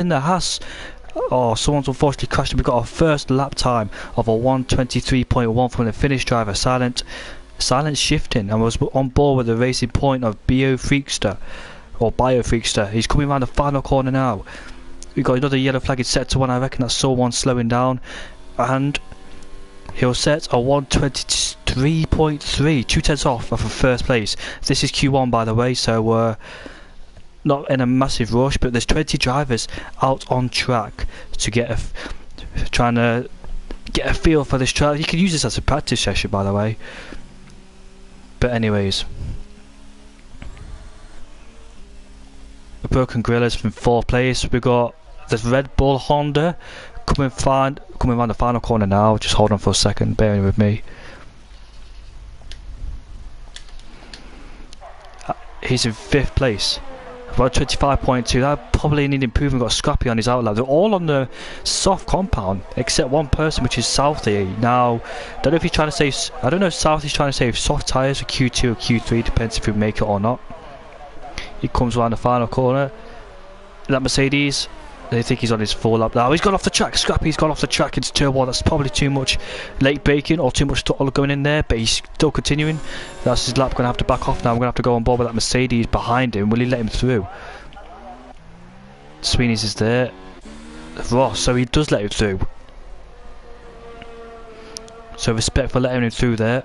in the Haas. Oh, someone's unfortunately crashed. We got our first lap time of a 1:23.1 from the Finnish driver, silent shifting, and was on board with the racing point of Bio Freakster. He's coming around the final corner now. We got another yellow flag in sector 1. I reckon that's someone slowing down, and he'll set a 1:23.3, 2/10 off of first place. This is Q1, by the way, so we're not in a massive rush, but there's 20 drivers out on track to trying to get a feel for this track. You can use this as a practice session, by the way. But anyways, the Broken Gorillas from 4th place. We got this Red Bull Honda coming around the final corner now. Just hold on for a second, bearing with me. He's in 5th place. About 25.2. That probably need improvement. Got Scrappy on his outlap. They're all on the soft compound except one person, which is Southie. Now, don't know if he's trying to save. I don't know if Southie's trying to save soft tyres for Q2 or Q3. Depends if we make it or not. He comes around the final corner. That Mercedes, they think he's on his full lap now. He's gone off the track. Scrappy's gone off the track into turn 1. That's probably too much late braking or too much throttle going in there, but he's still continuing. That's his lap. Going to have to back off now. I'm going to have to go on board with that Mercedes behind him. Will he let him through? Sweeney's is there. Ross, so he does let him through. So respect for letting him through there.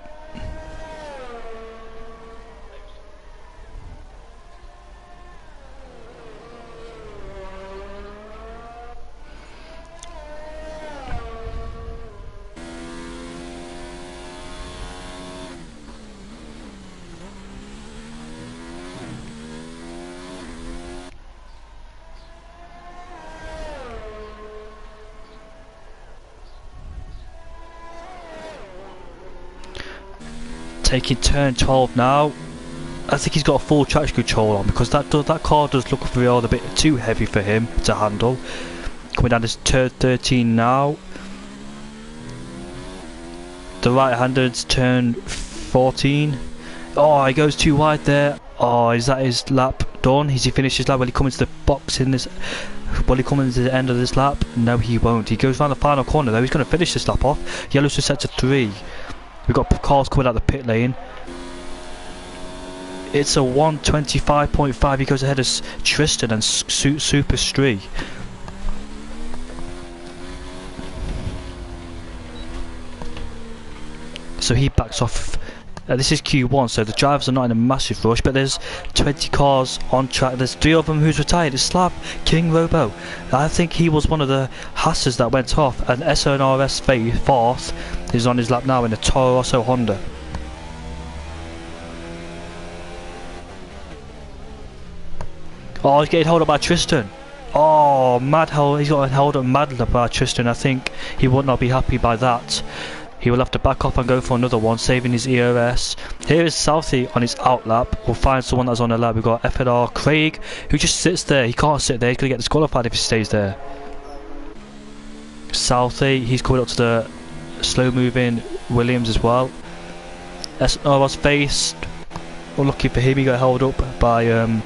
Taking turn 12 now. I think he's got a full traction control on, because that car does look a little bit too heavy for him to handle. Coming down this turn 13 now. The right-hander's turn 14. Oh, he goes too wide there. Oh, is that his lap done? Has he finished his lap? Will he come into the box in this? Will he come into the end of this lap? No, he won't. He goes around the final corner though. He's going to finish this lap off. Yellow's to set to 3. We've got cars coming out the pit lane. It's a 1:25.5. He goes ahead of Tristan and Super Stree. So he backs off. This is Q1, so the drivers are not in a massive rush, but there's 20 cars on track. There's 3 of them who's retired. It's Slav, King Robo. I think he was one of the Hassers that went off, and SNRS 4th is on his lap now in a Toro Rosso Honda. Oh, he's getting held up by Tristan. Oh, he's got held up madly by Tristan. I think he would not be happy by that. He will have to back off and go for another one, saving his EOS. Here is Southie on his outlap. We'll find someone that's on the lap. We've got FNR Craig, who just sits there. He can't sit there. He's going to get disqualified if he stays there. Southie, he's coming up to the slow-moving Williams as well. SNR's faced. Unlucky for him, he got held up by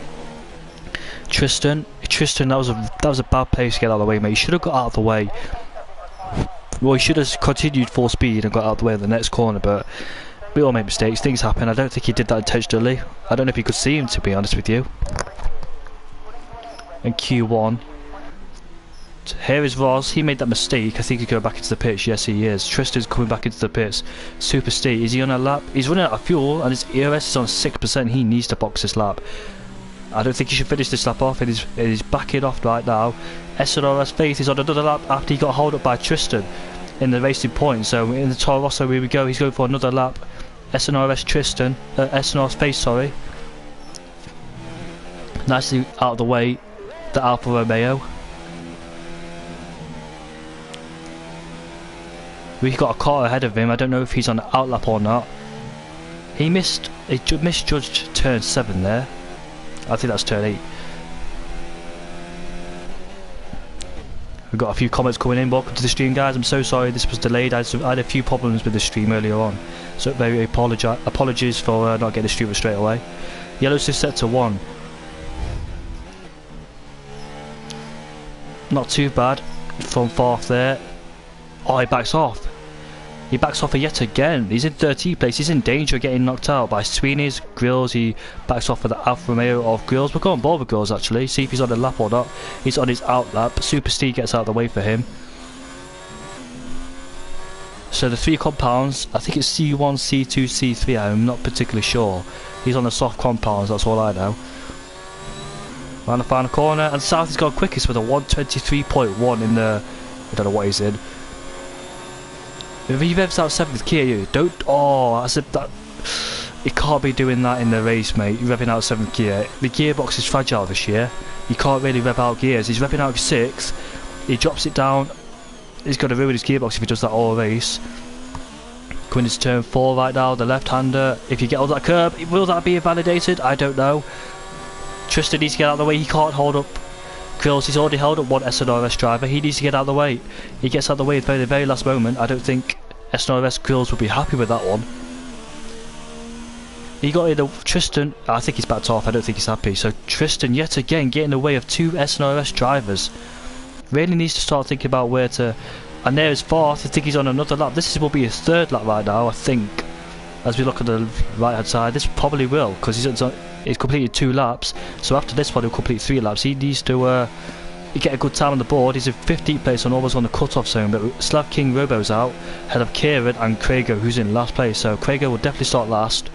Tristan. Tristan, that was a bad place to get out of the way, mate. You should have got out of the way. Well, he should have continued full speed and got out of the way of the next corner, but we all make mistakes. Things happen. I don't think he did that intentionally. I don't know if he could see him, to be honest with you. And Q1. Here is Ross. He made that mistake. I think he's going back into the pits. Yes, he is. Tristan's coming back into the pits. Super Steve. Is he on a lap? He's running out of fuel, and his EOS is on 6%. He needs to box this lap. I don't think he should finish this lap off. It is backing off right now. SNRS Faith is on another lap after he got held up by Tristan in the racing point. So in the Toro Rosso, here we go. He's going for another lap. SNRS Tristan, SNRS Faith, sorry. Nicely out of the way, the Alfa Romeo. We've got a car ahead of him. I don't know if he's on the outlap or not. He misjudged turn 7 there. I think that's turn 8. We've got a few comments coming in. Welcome to the stream, guys. I'm so sorry this was delayed. I had a few problems with the stream earlier on, so very apologies for not getting the stream straight away. Yellow's just set to 1. Not too bad from fourth there. Oh, he backs off. He backs off yet again. He's in 13th place. He's in danger of getting knocked out by Sweeney's, Grills. He backs off for the Alfa Romeo of Grills. We'll go on board with Grills actually. See if he's on the lap or not. He's on his out lap. Super Steve gets out of the way for him. So the 3 compounds, I think it's C1, C2, C3. I'm not particularly sure. He's on the soft compounds, that's all I know. Around the final corner, and South has gone quickest with a 123.1 in the... I don't know what he's in. If he revs out 7th gear, you don't... Oh, that's that... You can't be doing that in the race, mate. You're revving out 7th gear. The gearbox is fragile this year. You can't really rev out gears. He's revving out 6th. He drops it down. He's going to ruin his gearbox if he does that all race. Going into turn 4 right now, the left-hander. If you get on that curb, will that be invalidated? I don't know. Tristan needs to get out of the way. He can't hold up Grills. He's already held up one SNRS driver. He needs to get out of the way. He gets out of the way at the very last moment. I don't think SNRS Grills will be happy with that one. He got in the Tristan. I think he's backed off. I don't think he's happy. So Tristan yet again getting in the way of 2 SNRS drivers. Really needs to start thinking about where to... And there is 4th. I think he's on another lap. This will be his 3rd lap right now, I think. As we look at the right hand side, this probably will, because he's completed 2 laps. So after this one he'll complete 3 laps. He needs to get a good time on the board. He's in 15th place and almost on the cut-off zone, but Slav King Robo's out ahead of Kieran and Craigo, who's in last place. So Craigo will definitely start last.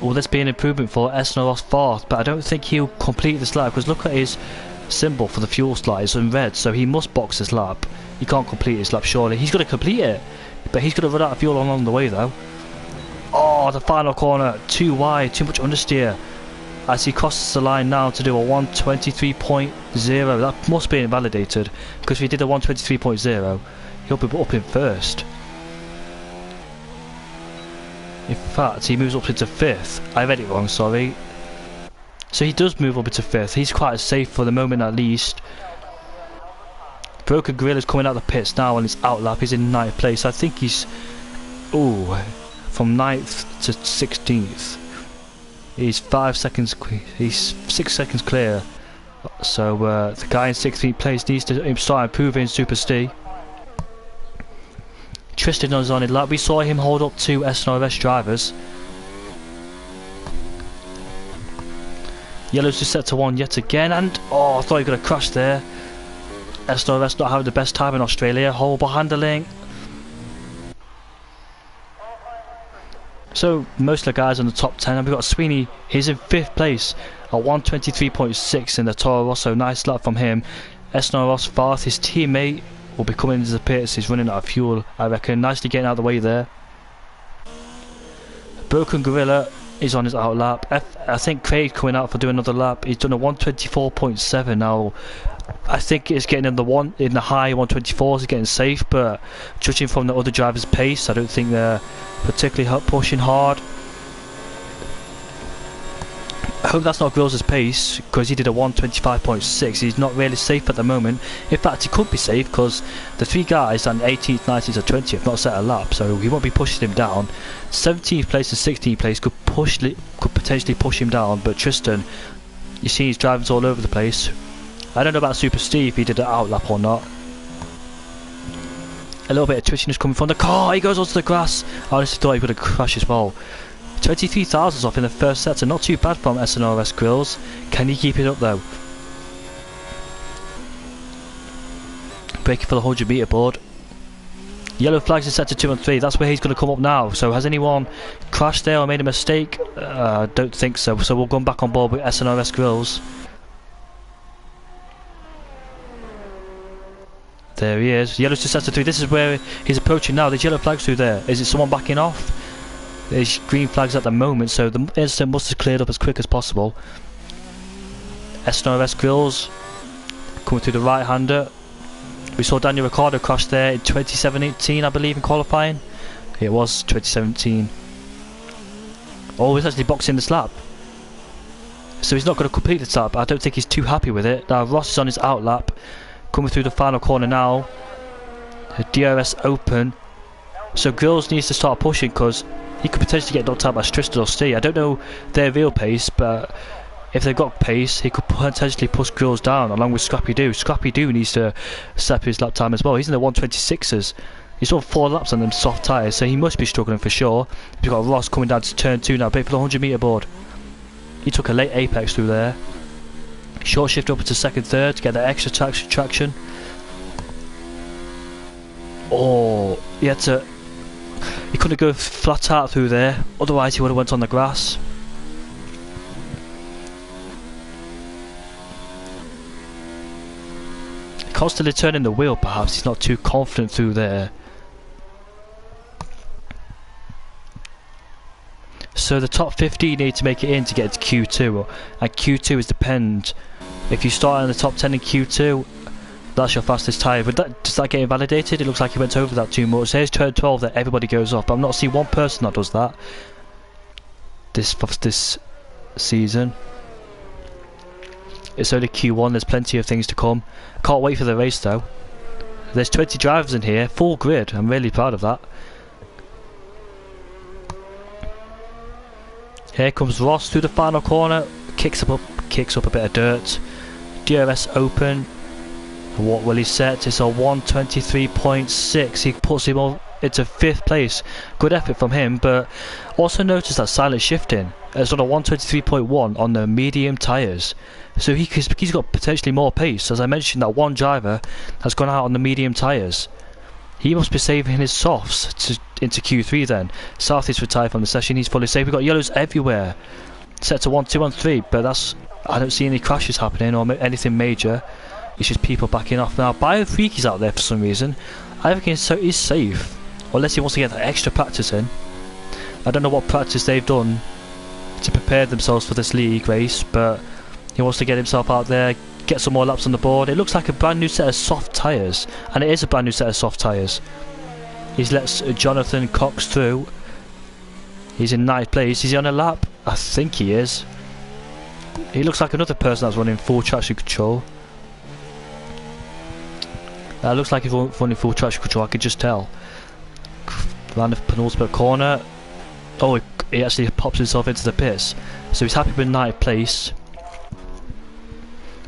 Will this be an improvement for SNRS 4th? But I don't think he'll complete this lap, because look at his symbol for the fuel slot. It's in red, so he must box his lap. He can't complete his lap, surely. He's going to complete it, but he's going to run out of fuel along the way, though. Oh, the final corner, too wide, too much understeer. As he crosses the line now to do a 123.0. That must be invalidated, because if he did a 123.0, he'll be up in 1st. In fact, he moves up into 5th. I read it wrong, sorry. So he does move up into 5th. He's quite safe for the moment at least. Broken Gorilla's coming out of the pits now on his out lap. He's in 9th place. I think he's... Ooh, from 9th to 16th. He's 5 seconds... He's 6 seconds clear. So the guy in 16th place needs to start improving Super Steve. Tristan is on his lap. We saw him hold up 2 SNRS drivers. Yellow's just set to 1 yet again, and oh, I thought he was going to crash there. SNRS not having the best time in Australia. Horrible handling. So most of the guys in the top 10, and we've got Sweeney. He's in 5th place at 123.6 in the Toro Rosso. Nice lap from him. SNRS 4th, his teammate, will be coming into the pits. He's running out of fuel, I reckon. Nicely getting out of the way there. Broken Gorilla is on his out lap. I think Craig coming out for doing another lap. He's done a 124.7 now. I think it's getting in the high 124s. He's getting safe, but judging from the other drivers' pace, I don't think they're particularly pushing hard. I hope that's not Grills' pace, because he did a 125.6. He's not really safe at the moment. In fact, he could be safe, because the 3 guys on 18th, 19th and 20th not set a lap, so he won't be pushing him down. 17th place and 16th place could potentially push him down, but Tristan, you see his driving's all over the place. I don't know about Super Steve if he did an out lap or not. A little bit of twitchiness coming from the car. He goes onto the grass. I honestly thought he would have crashed as well. 23,000 off in the first sector, not too bad from SNRS Grills. Can he keep it up though? Braking for the 100 metre board. Yellow flags in sector 2 and 3, that's where he's going to come up now. So has anyone crashed there or made a mistake? Don't think so. So we'll go back on board with SNRS Grills. There he is. Yellow's to sector 3. This is where he's approaching now. There's yellow flags through there. Is it someone backing off? There's green flags at the moment, so the incident must have cleared up as quick as possible. SNRS Grills coming through the right hander. We saw Daniel Ricciardo crash there in 2017, I believe, in qualifying. It was 2017. Oh, he's actually boxing this lap. So he's not going to complete this lap. I don't think he's too happy with it. Now Ross is on his out lap. Coming through the final corner now. The DRS open. So Grills needs to start pushing, because he could potentially get knocked out by Tristan or Steve. I don't know their real pace, but if they've got pace, he could potentially push Grills down along with Scrappy Doo. Scrappy Doo needs to step his lap time as well. He's in the 126s. He's on 4 laps on them soft tyres, so he must be struggling for sure. We've got Ross coming down to turn 2 now, bait for the 100 metre board. He took a late apex through there. Short shift up to second, third to get that extra traction. Oh, he couldn't go flat out through there, otherwise he would have went on the grass. Constantly turning the wheel, perhaps he's not too confident through there. So the top 15 need to make it in to get to Q2, and Q2 is depend. If you start in the top 10 in Q2, that's your fastest tyre. But does that get invalidated? It looks like he went over that too much. Here's turn 12 that everybody goes off, but I've not seen one person that does that this season. It's only Q1, there's plenty of things to come. Can't wait for the race though. There's 20 drivers in here, full grid. I'm really proud of that. Here comes Ross through the final corner, kicks up a bit of dirt. DRS open. What will he set? It's a 123.6. He puts him on into 5th place. Good effort from him, but also notice that silent shifting. It's on a 123.1 on the medium tyres. So he's got potentially more pace. As I mentioned, that one driver has gone out on the medium tyres. He must be saving his softs into Q3 then. South is retired from the session, he's fully safe. We've got yellows everywhere. Set to 1, 2 and 3, but I don't see any crashes happening or anything major. It's just people backing off. Now Biofreak is out there for some reason. I think he's safe, unless he wants to get that extra practice in. I don't know what practice they've done to prepare themselves for this league race, but he wants to get himself out there, get some more laps on the board. It looks like a brand new set of soft tyres, and it is a brand new set of soft tyres. He's let Jonathan Cox through. He's in 9th place. Is he on a lap? I think he is. He looks like another person that's running full traction control. Looks like he's running full traction control, I could just tell. Around the penultimate corner. Oh, he actually pops himself into the pits. So he's happy with 9th place.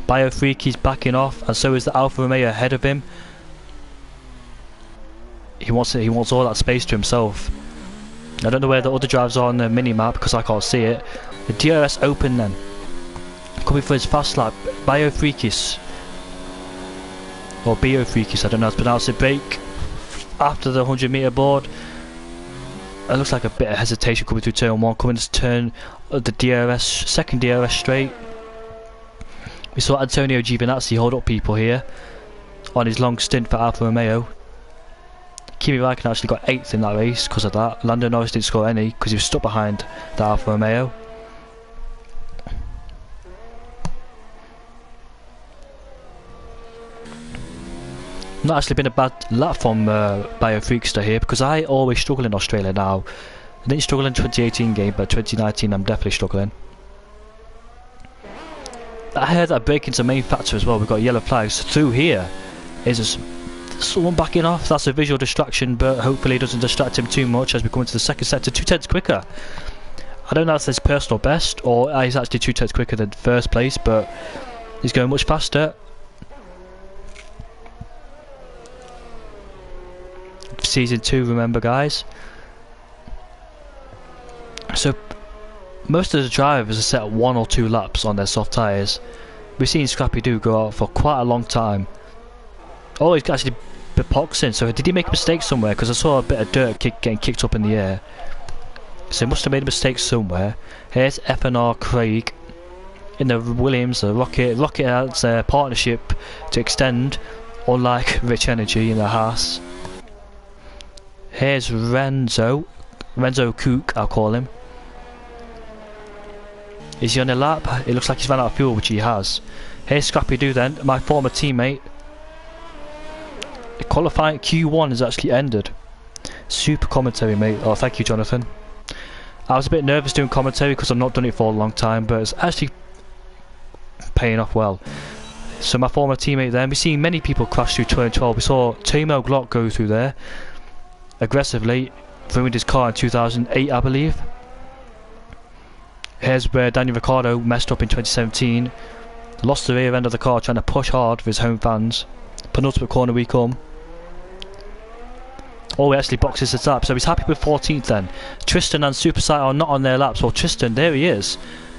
Biofreak, he's backing off, and so is the Alfa Romeo ahead of him. He wants all that space to himself. I don't know where the other drivers are on the mini-map because I can't see it. The DRS open then. Coming for his fast lap. Biofreakis. Or Biofreakis, I don't know how to pronounce it. Break after the 100 metre board. It looks like a bit of hesitation coming through turn 1. Coming to turn the DRS, second DRS straight. We saw Antonio Giovinazzi hold up people here on his long stint for Alfa Romeo. Kimi Räikkönen actually got 8th in that race because of that. Lando Norris didn't score any because he was stuck behind the Alfa Romeo. Not actually been a bad lap from Biofreakster here, because I always struggle in Australia now. I didn't struggle in 2018 game, but 2019 I'm definitely struggling. I heard that braking's a main factor as well. We've got yellow flags through here. Is someone backing off? That's a visual distraction, but hopefully it doesn't distract him too much as we come into the second sector. 2 tenths quicker. I don't know if that's his personal best or he's actually 2 tenths quicker than first place, but he's going much faster. Season 2, remember guys. So most of the drivers are set at 1 or 2 laps on their soft tyres. We've seen Scrappy Doo go out for quite a long time. Oh, he's actually boxing, so did he make a mistake somewhere? Because I saw a bit of dirt getting kicked up in the air. So he must have made a mistake somewhere. Here's FNR Craig in the Williams, the Rocket. Rocket has a partnership to extend, unlike Rich Energy in the Haas. Here's Renzo Kook, I'll call him. Is he on a lap? It looks like he's run out of fuel, which he has. Here's Scrappy Doo then, my former teammate. The qualifying Q1 has actually ended. Super commentary, mate. Oh, thank you, Jonathan. I was a bit nervous doing commentary because I've not done it for a long time, but it's actually paying off well. So my former teammate then, we've seen many people crash through 2012. We saw Timo Glock go through there aggressively, ruined his car in 2008, I believe. Here's where Daniel Ricciardo messed up in 2017. Lost the rear end of the car trying to push hard for his home fans. Penultimate corner we come. Oh, he actually boxes his lap, so he's happy with 14th then. Tristan and Supersight are not on their laps. Well, Tristan, there he is.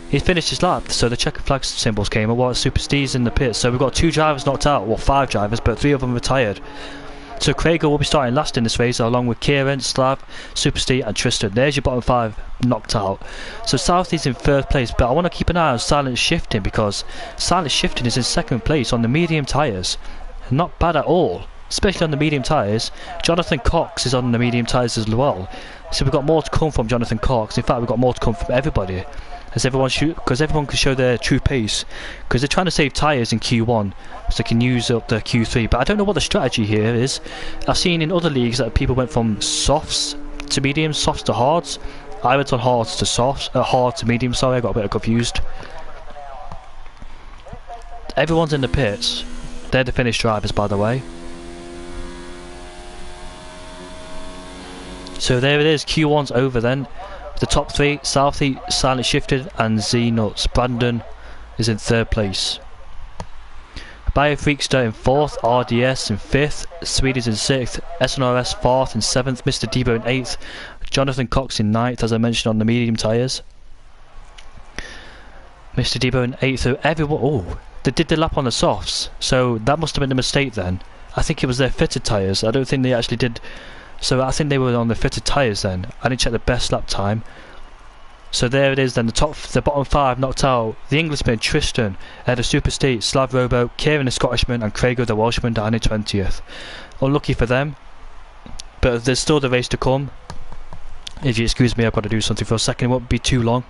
He finished his lap, so the checkered flag symbols came up while Super Steve's in the pits. So we've got 2 drivers knocked out, well 5 drivers, but 3 of them retired. So Craig will be starting last in this race along with Kieran, Slav, Super Steve and Tristan. There's your bottom 5 knocked out. So Southie's in 3rd place, but I want to keep an eye on Silent Shifting because Silent Shifting is in 2nd place on the medium tyres. Not bad at all, especially on the medium tyres. Jonathan Cox is on the medium tyres as well. So we've got more to come from Jonathan Cox. In fact, we've got more to come from everybody. As everyone can show their true pace, because they're trying to save tyres in Q1 so they can use up the Q3. But I don't know what the strategy here is. I've seen in other leagues that people went from softs to mediums, softs to hards. I went on hards to softs, hard to medium. Sorry, I got a bit confused. Everyone's in the pits. They're the finished drivers, by the way. So there it is. Q1's over then. The top 3, Southie, Silent Shifted and Z-Nuts. Brandon is in 3rd place. Biofreakster in 4th, RDS in 5th, Swedish in 6th, SNRS 4th and 7th, Mr. Debo in 8th, Jonathan Cox in 9th as I mentioned on the medium tyres. Mr. Debo in 8th, so everyone, oh, they did the lap on the softs, so that must have been a mistake then. I think it was their fitted tyres, I don't think they actually did. So I think they were on the fitted tyres then. I didn't check the best lap time. So there it is then, the bottom 5 knocked out. The Englishman Tristan, the Super State, Slav Robo, Kieran the Scottishman and Craigo the Welshman down in 20th. Unlucky for them, but there's still the race to come. If you excuse me, I've got to do something for a second, it won't be too long.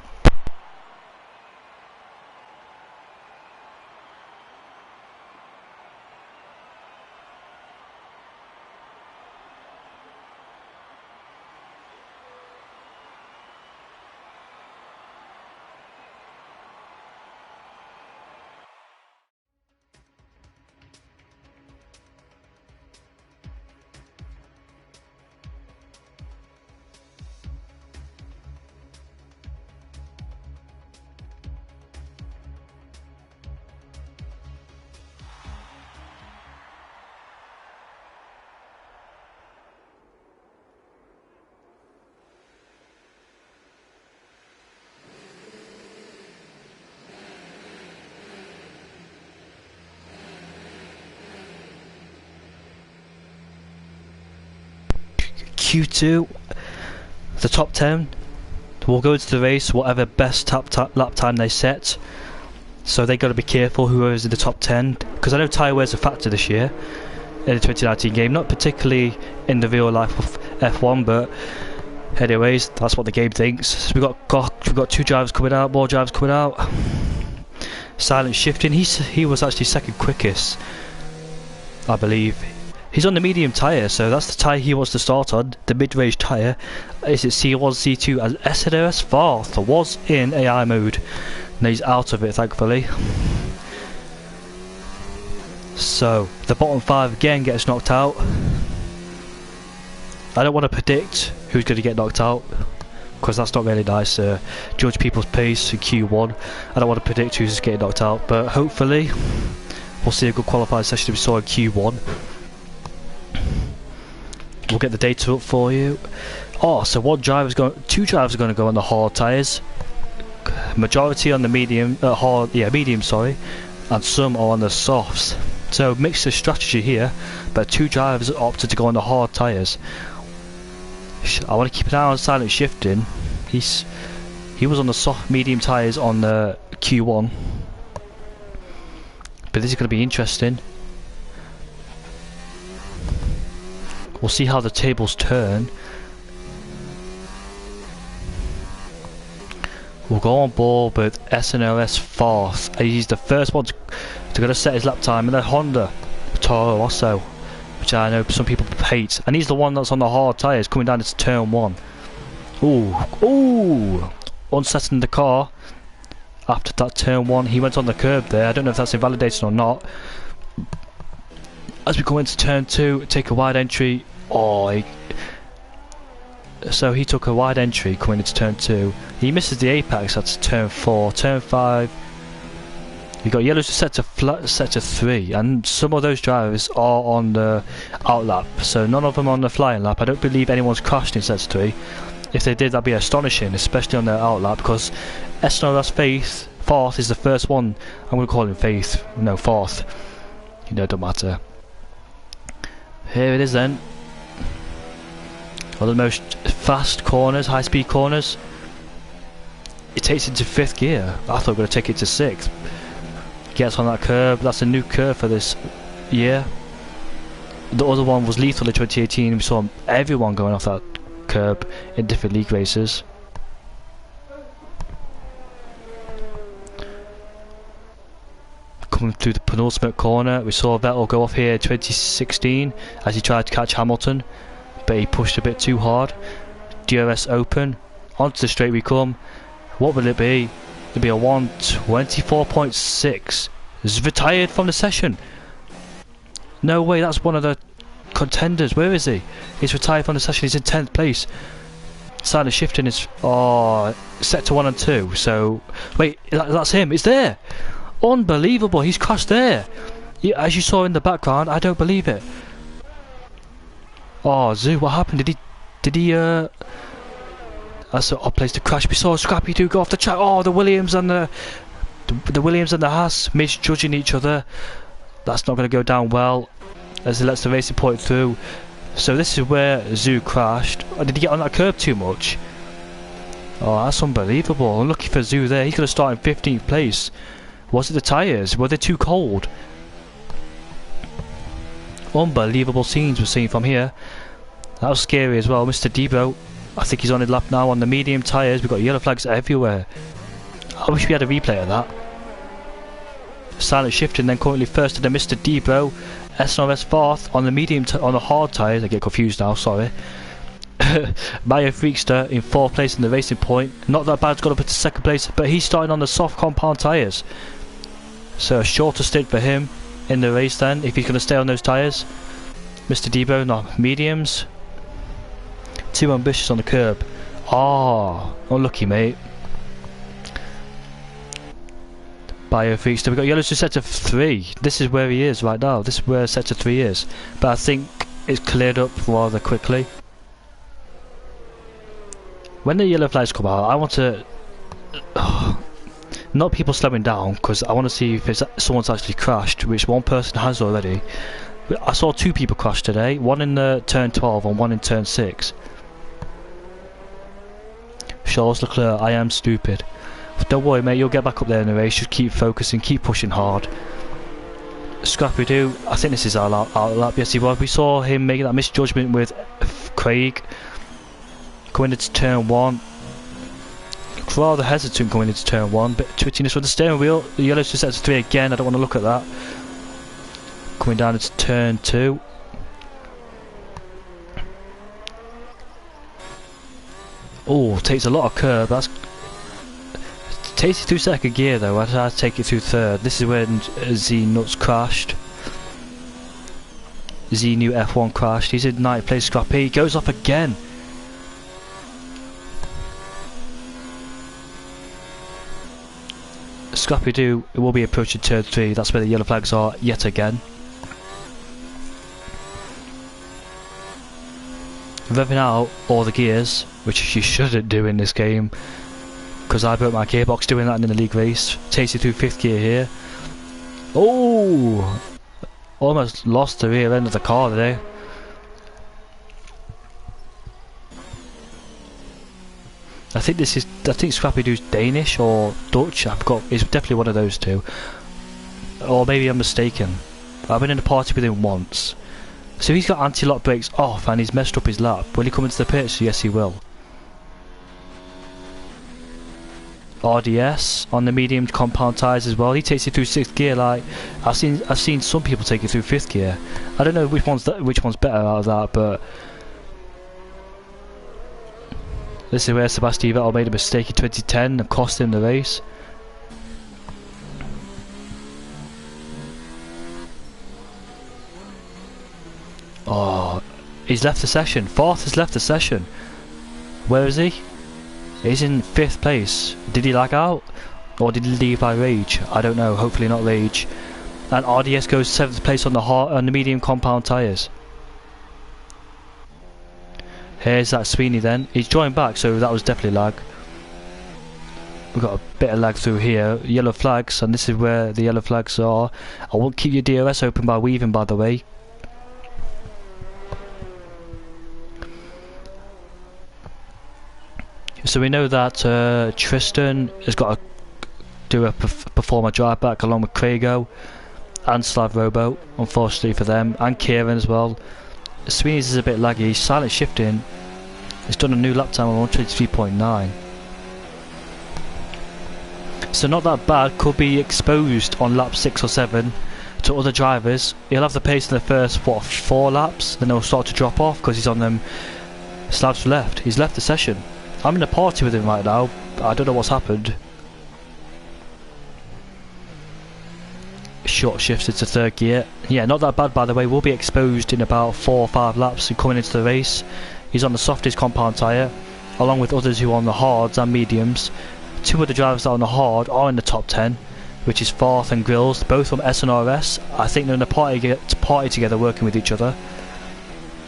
Q2, the top 10 will go into the race whatever best lap time they set, so they got to be careful whoever's in the top 10, because I know tyre wear's a factor this year in the 2019 game, not particularly in the real life of F1, but anyways, that's what the game thinks. So we've got 2 drivers coming out, more drivers coming out. Silent Shifting, he was actually 2nd quickest, I believe. He's on the medium tyre, so that's the tyre he wants to start on, the mid-range tyre. Is it C1, C2, and SNRS 4th was in AI mode. And he's out of it, thankfully. So, the bottom 5 again gets knocked out. I don't want to predict who's going to get knocked out, because that's not really nice to judge people's pace in Q1. I don't want to predict who's getting knocked out, but hopefully we'll see a good qualifying session we saw in Q1. We'll get the data up for you. Oh, so 2 drivers are going to go on the hard tyres. Majority on the medium, medium, sorry, and some are on the softs. So mixed strategy here, but 2 drivers opted to go on the hard tyres. I want to keep an eye on Silent Shifting. He was on the soft medium tyres on the Q1, but this is going to be interesting. We'll see how the tables turn. We'll go on board with SNRS 4th. He's the first one to go to set his lap time, and then Honda Toro Rosso, which I know some people hate, and he's the one that's on the hard tyres coming down into turn 1. Ooh, unsettling the car after that turn 1. He went on the curb there. I don't know if that's invalidated or not. As we go into turn 2, take a wide entry. Oh, So he took a wide entry coming into turn 2. He misses the apex, that's turn 4. Turn 5, you got yellows to set to 3, and some of those drivers are on the out lap, so none of them on the flying lap. I don't believe anyone's crashed in sector 3. If they did, that'd be astonishing, especially on their out lap, because FNR's Faith, fourth, is the first one. I'm going to call him Faith, no, fourth. You know, it don't matter. Here it is then. One of the most fast corners, high speed corners. It takes it to 5th gear. I thought we were going to take it to 6th. Gets on that curb. That's a new curve for this year. The other one was lethal in 2018. We saw everyone going off that curb in different league races. Coming through the penultimate corner, we saw Vettel go off here in 2016 as he tried to catch Hamilton, but he pushed a bit too hard. DRS open, onto the straight we come. What will it be? It'll be a 1:24.6. He's retired from the session. No way, that's one of the contenders. Where is he? He's retired from the session. He's in 10th place. Silent shifting is sector 1 and 2. So wait, that's him. It's there. Unbelievable. He's crashed there. As you saw in the background, I don't believe it. Oh, Zoo, what happened? Did he that's an odd place to crash. We saw Scrappy Doo go off the track. Oh, the Williams and the Williams and the Haas misjudging each other. That's not going to go down well as he lets the racing point through. So this is where Zoo crashed. Oh, did he get on that curb too much? Oh, that's unbelievable. Unlucky for Zoo there. He could have started in 15th place. Was it the tyres? Were they too cold? Unbelievable scenes we're seeing from here. That was scary as well. Mr. Debo, I think he's on his lap now on the medium tyres. We've got yellow flags everywhere. I wish we had a replay of that. Silent shifting, then currently first to the Mr. Debo. SNRS fourth on the medium on the hard tyres. I get confused now, sorry. Mario Freakster in 4th place in the racing point. Not that bad, got up into 2nd place, but he's starting on the soft compound tyres. So a shorter stint for him in the race then, if he's going to stay on those tyres. Mr. Debo, not mediums. Too ambitious on the curb. Oh, unlucky mate. Bio Freakster, we've got yellows to sector 3. This is where he is right now. This is where sector 3 is. But I think it's cleared up rather quickly. When the yellow flags come out, I want to... not people slowing down, because I want to see if someone's actually crashed, which one person has already. I saw 2 people crash today, one in the turn 12 and one in turn 6. Charles Leclerc, I am stupid. Don't worry mate, you'll get back up there in the race. Just keep focusing, keep pushing hard. Scrappy Doo, I think this is our lap. Yes he was. We saw him making that misjudgment with Craig going into turn 1. Rather hesitant going into turn 1, bit twitchiness with the steering wheel. The yellows to sector 3 again, I don't want to look at that. Coming down into turn 2. Oh, takes a lot of curb. That's takes it through 2nd gear though. I had to take it through 3rd. This is when Z Nuts crashed. Z New F1 crashed. He's in 9th place. Scrappy goes off again. Scrappy Doo, it will be approaching turn 3. That's where the yellow flags are yet again. Revving out all the gears, which you shouldn't do in this game, because I broke my gearbox doing that in the league race. Takes you through 5th gear here. Oh! Almost lost the rear end of the car today. I think Scrappy Doo's Danish or Dutch. I forgot. It's definitely one of those two. Or maybe I'm mistaken. I've been in a party with him once. So he's got anti-lock brakes off and he's messed up his lap. Will he come into the pits? Yes, he will. RDS on the medium compound tyres as well. He takes you through 6th gear. Like I've seen some people take it through 5th gear. I don't know which one's better out of that, but this is where Sebastian Vettel made a mistake in 2010 and cost him the race. Oh, he's left the session. 4th has left the session. Where is he? He's in 5th place. Did he lag out? Or did he leave by rage? I don't know, hopefully not rage. And RDS goes 7th place on the medium compound tyres. Here's that Sweeney then. He's joined back, so that was definitely lag. We've got a bit of lag through here. Yellow flags, and this is where the yellow flags are. I won't keep your DRS open by weaving, by the way. So we know that Tristan has got to do a perform a drive back along with Craigo and Slav Robo, unfortunately for them, and Kieran as well. Sweeney's is a bit laggy. He's silent shifting. He's done a new lap time of 123.9. So not that bad. Could be exposed on lap 6 or 7 to other drivers. He'll have the pace in the first 4 laps, then he'll start to drop off because he's on them. Slav's left. He's left the session. I'm in a party with him right now. I don't know what's happened. Short shifted to 3rd gear. Yeah, not that bad by the way. Will be exposed in about 4 or 5 laps and coming into the race. He's on the softest compound tyre, along with others who are on the hards and mediums. 2 other drivers that are on the hard are in the top 10, which is Farth and Grills, both from SNRS. I think they're in a party together, working with each other.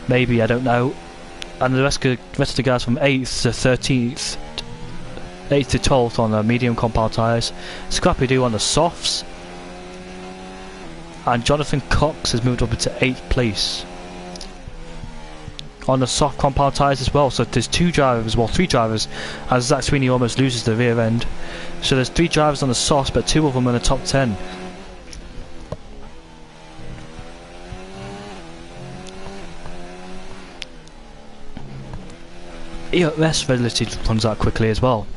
Maybe, I don't know. And the rest of the guys from 8th to 13th, 8th to 12th on the medium compound tyres. Scrappy Doo on the softs. And Jonathan Cox has moved up into 8th place on the soft compound tyres as well. So there's 2 drivers, well 3 drivers, as Zach Sweeney almost loses the rear end. So there's 3 drivers on the softs, but 2 of them in the top 10. EOS relatively runs out quickly as well.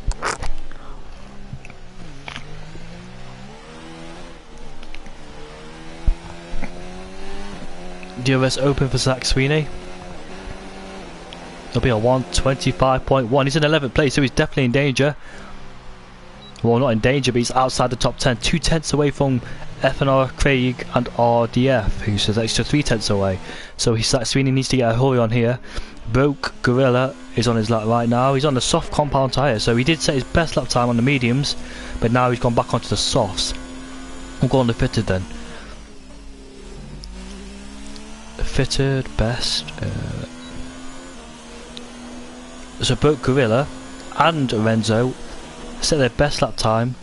DRS open for Zach Sweeney. There'll be a 125.1. He's in 11th place, so he's definitely in danger. Well, not in danger, but he's outside the top 10. 2 tenths away from FNR, Craig and RDF, who says extra 3 tenths away. So Zach Sweeney needs to get a hurry on here. Broke Gorilla is on his lap right now. He's on the soft compound tyre, so he did set his best lap time on the mediums, but now he's gone back onto the softs. We'll go on the fitted then. Fitted best. So both Gorilla and Renzo set their best lap time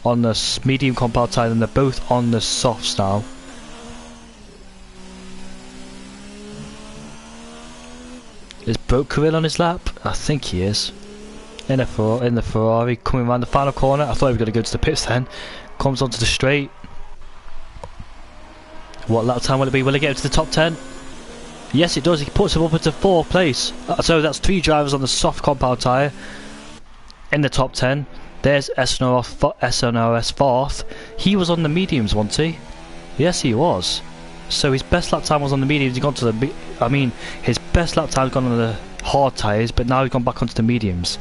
on the medium compound tyre, and they're both on the softs now. Is Broke Gorilla on his lap? I think he is. In the Ferrari, coming around the final corner. I thought he was going to go to the pits then. Comes onto the straight. What lap time will it be? Will it get him to the top 10? Yes, it does. He puts him up into 4th place. So that's 3 drivers on the soft compound tyre in the top 10. There's SNRS Farth. He was on the mediums, wasn't he? Yes, he was. So his best lap time was on the mediums. He's gone to the. His best lap time's gone on the hard tyres, but now he's gone back onto the mediums.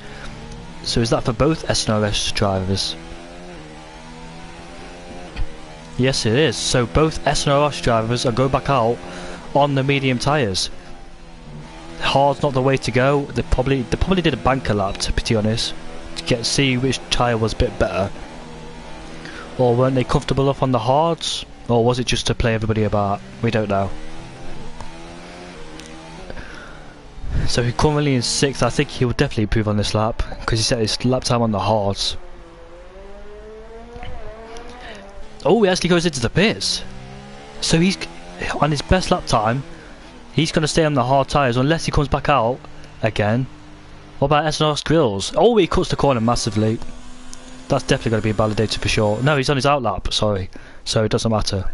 So is that for both SNRS drivers? Yes, it is. So both SNRS drivers are going back out on the medium tyres. Hard's not the way to go. They probably did a banker lap, to be honest, to see which tyre was a bit better. Or weren't they comfortable enough on the hards? Or was it just to play everybody about? We don't know. So he's currently in 6th. I think he will definitely improve on this lap, because he set his lap time on the hards. Oh, he actually goes into the pits. So he's on his best lap time. He's going to stay on the hard tyres unless he comes back out again. What about SNR's Grills? Oh, he cuts the corner massively. That's definitely going to be invalidated for sure. No, he's on his outlap, sorry. So it doesn't matter.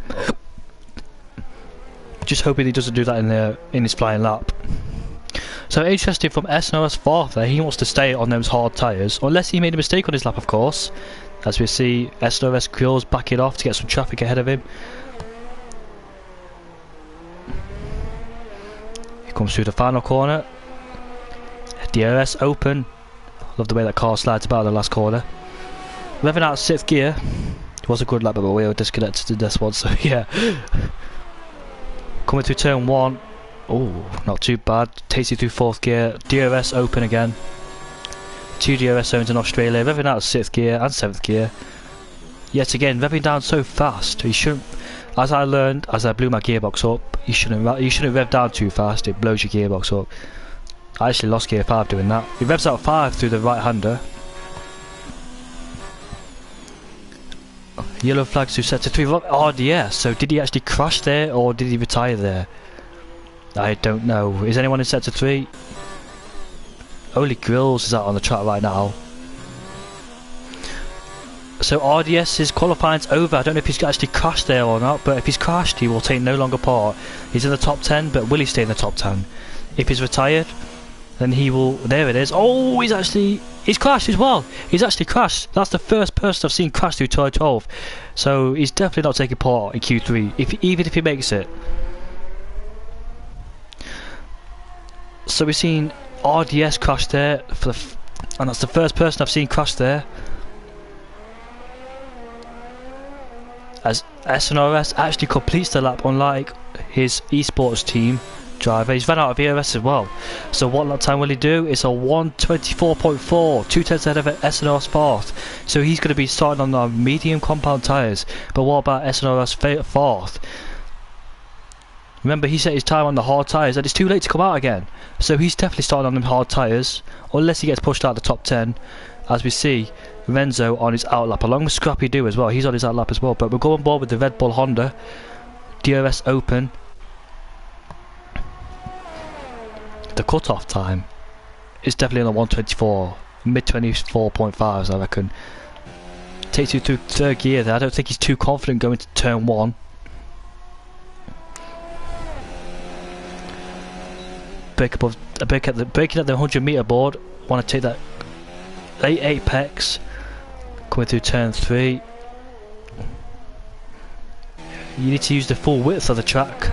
Just hoping he doesn't do that in his flying lap. So interesting from SNRS Farth there. He wants to stay on those hard tyres, unless he made a mistake on his lap, of course. As we see, SNRS Grills back it off to get some traffic ahead of him. He comes through the final corner. DRS open. Love the way that car slides about the last corner. Revving out 6th gear. It was a good lap, but we were disconnected in this one, so yeah. Coming through turn 1. Oh, not too bad. Takes you through 4th gear. DRS open again. 2 DRS zones in Australia, revving out of 6th gear and 7th gear. Yet again, revving down so fast. He shouldn't, as I learned, as I blew my gearbox up, you shouldn't rev down too fast, it blows your gearbox up. I actually lost gear 5 doing that. He revs out 5 through the right-hander. Yellow flags through sector 3. RDS, so did he actually crash there or did he retire there? I don't know. Is anyone in sector 3? Only Grills is out on the track right now. So RDS's qualifying's over. I don't know if he's actually crashed there or not, but if he's crashed he will take no longer part. He's in the top 10, but will he stay in the top 10? If he's retired, then he will. There it is. Oh, he's crashed as well. He's actually crashed. That's the first person I've seen crash through Tour 12. So he's definitely not taking part in Q3, even if he makes it. So we've seen RDS crash there, and that's the first person I've seen crash there. As SNRS actually completes the lap, unlike his eSports team driver. He's ran out of ERS as well. So what lap time will he do? It's a 1:24.4, 2/10 ahead of SNRS fourth. So he's going to be starting on the medium compound tyres. But what about SNRS fourth? Remember, he set his time on the hard tyres and it's too late to come out again. So he's definitely starting on them hard tyres, unless he gets pushed out of the top 10. As we see Renzo on his outlap, along with Scrappy Doo as well. He's on his outlap as well. But we'll go on board with the Red Bull Honda DRS Open. The cut-off time is definitly on the 1:24, mid 24.5s, I reckon. Takes you through third gear there. I don't think he's too confident going to turn 1. Breaking at the 100-meter board. Want to take that late apex. Coming through turn 3. You need to use the full width of the track.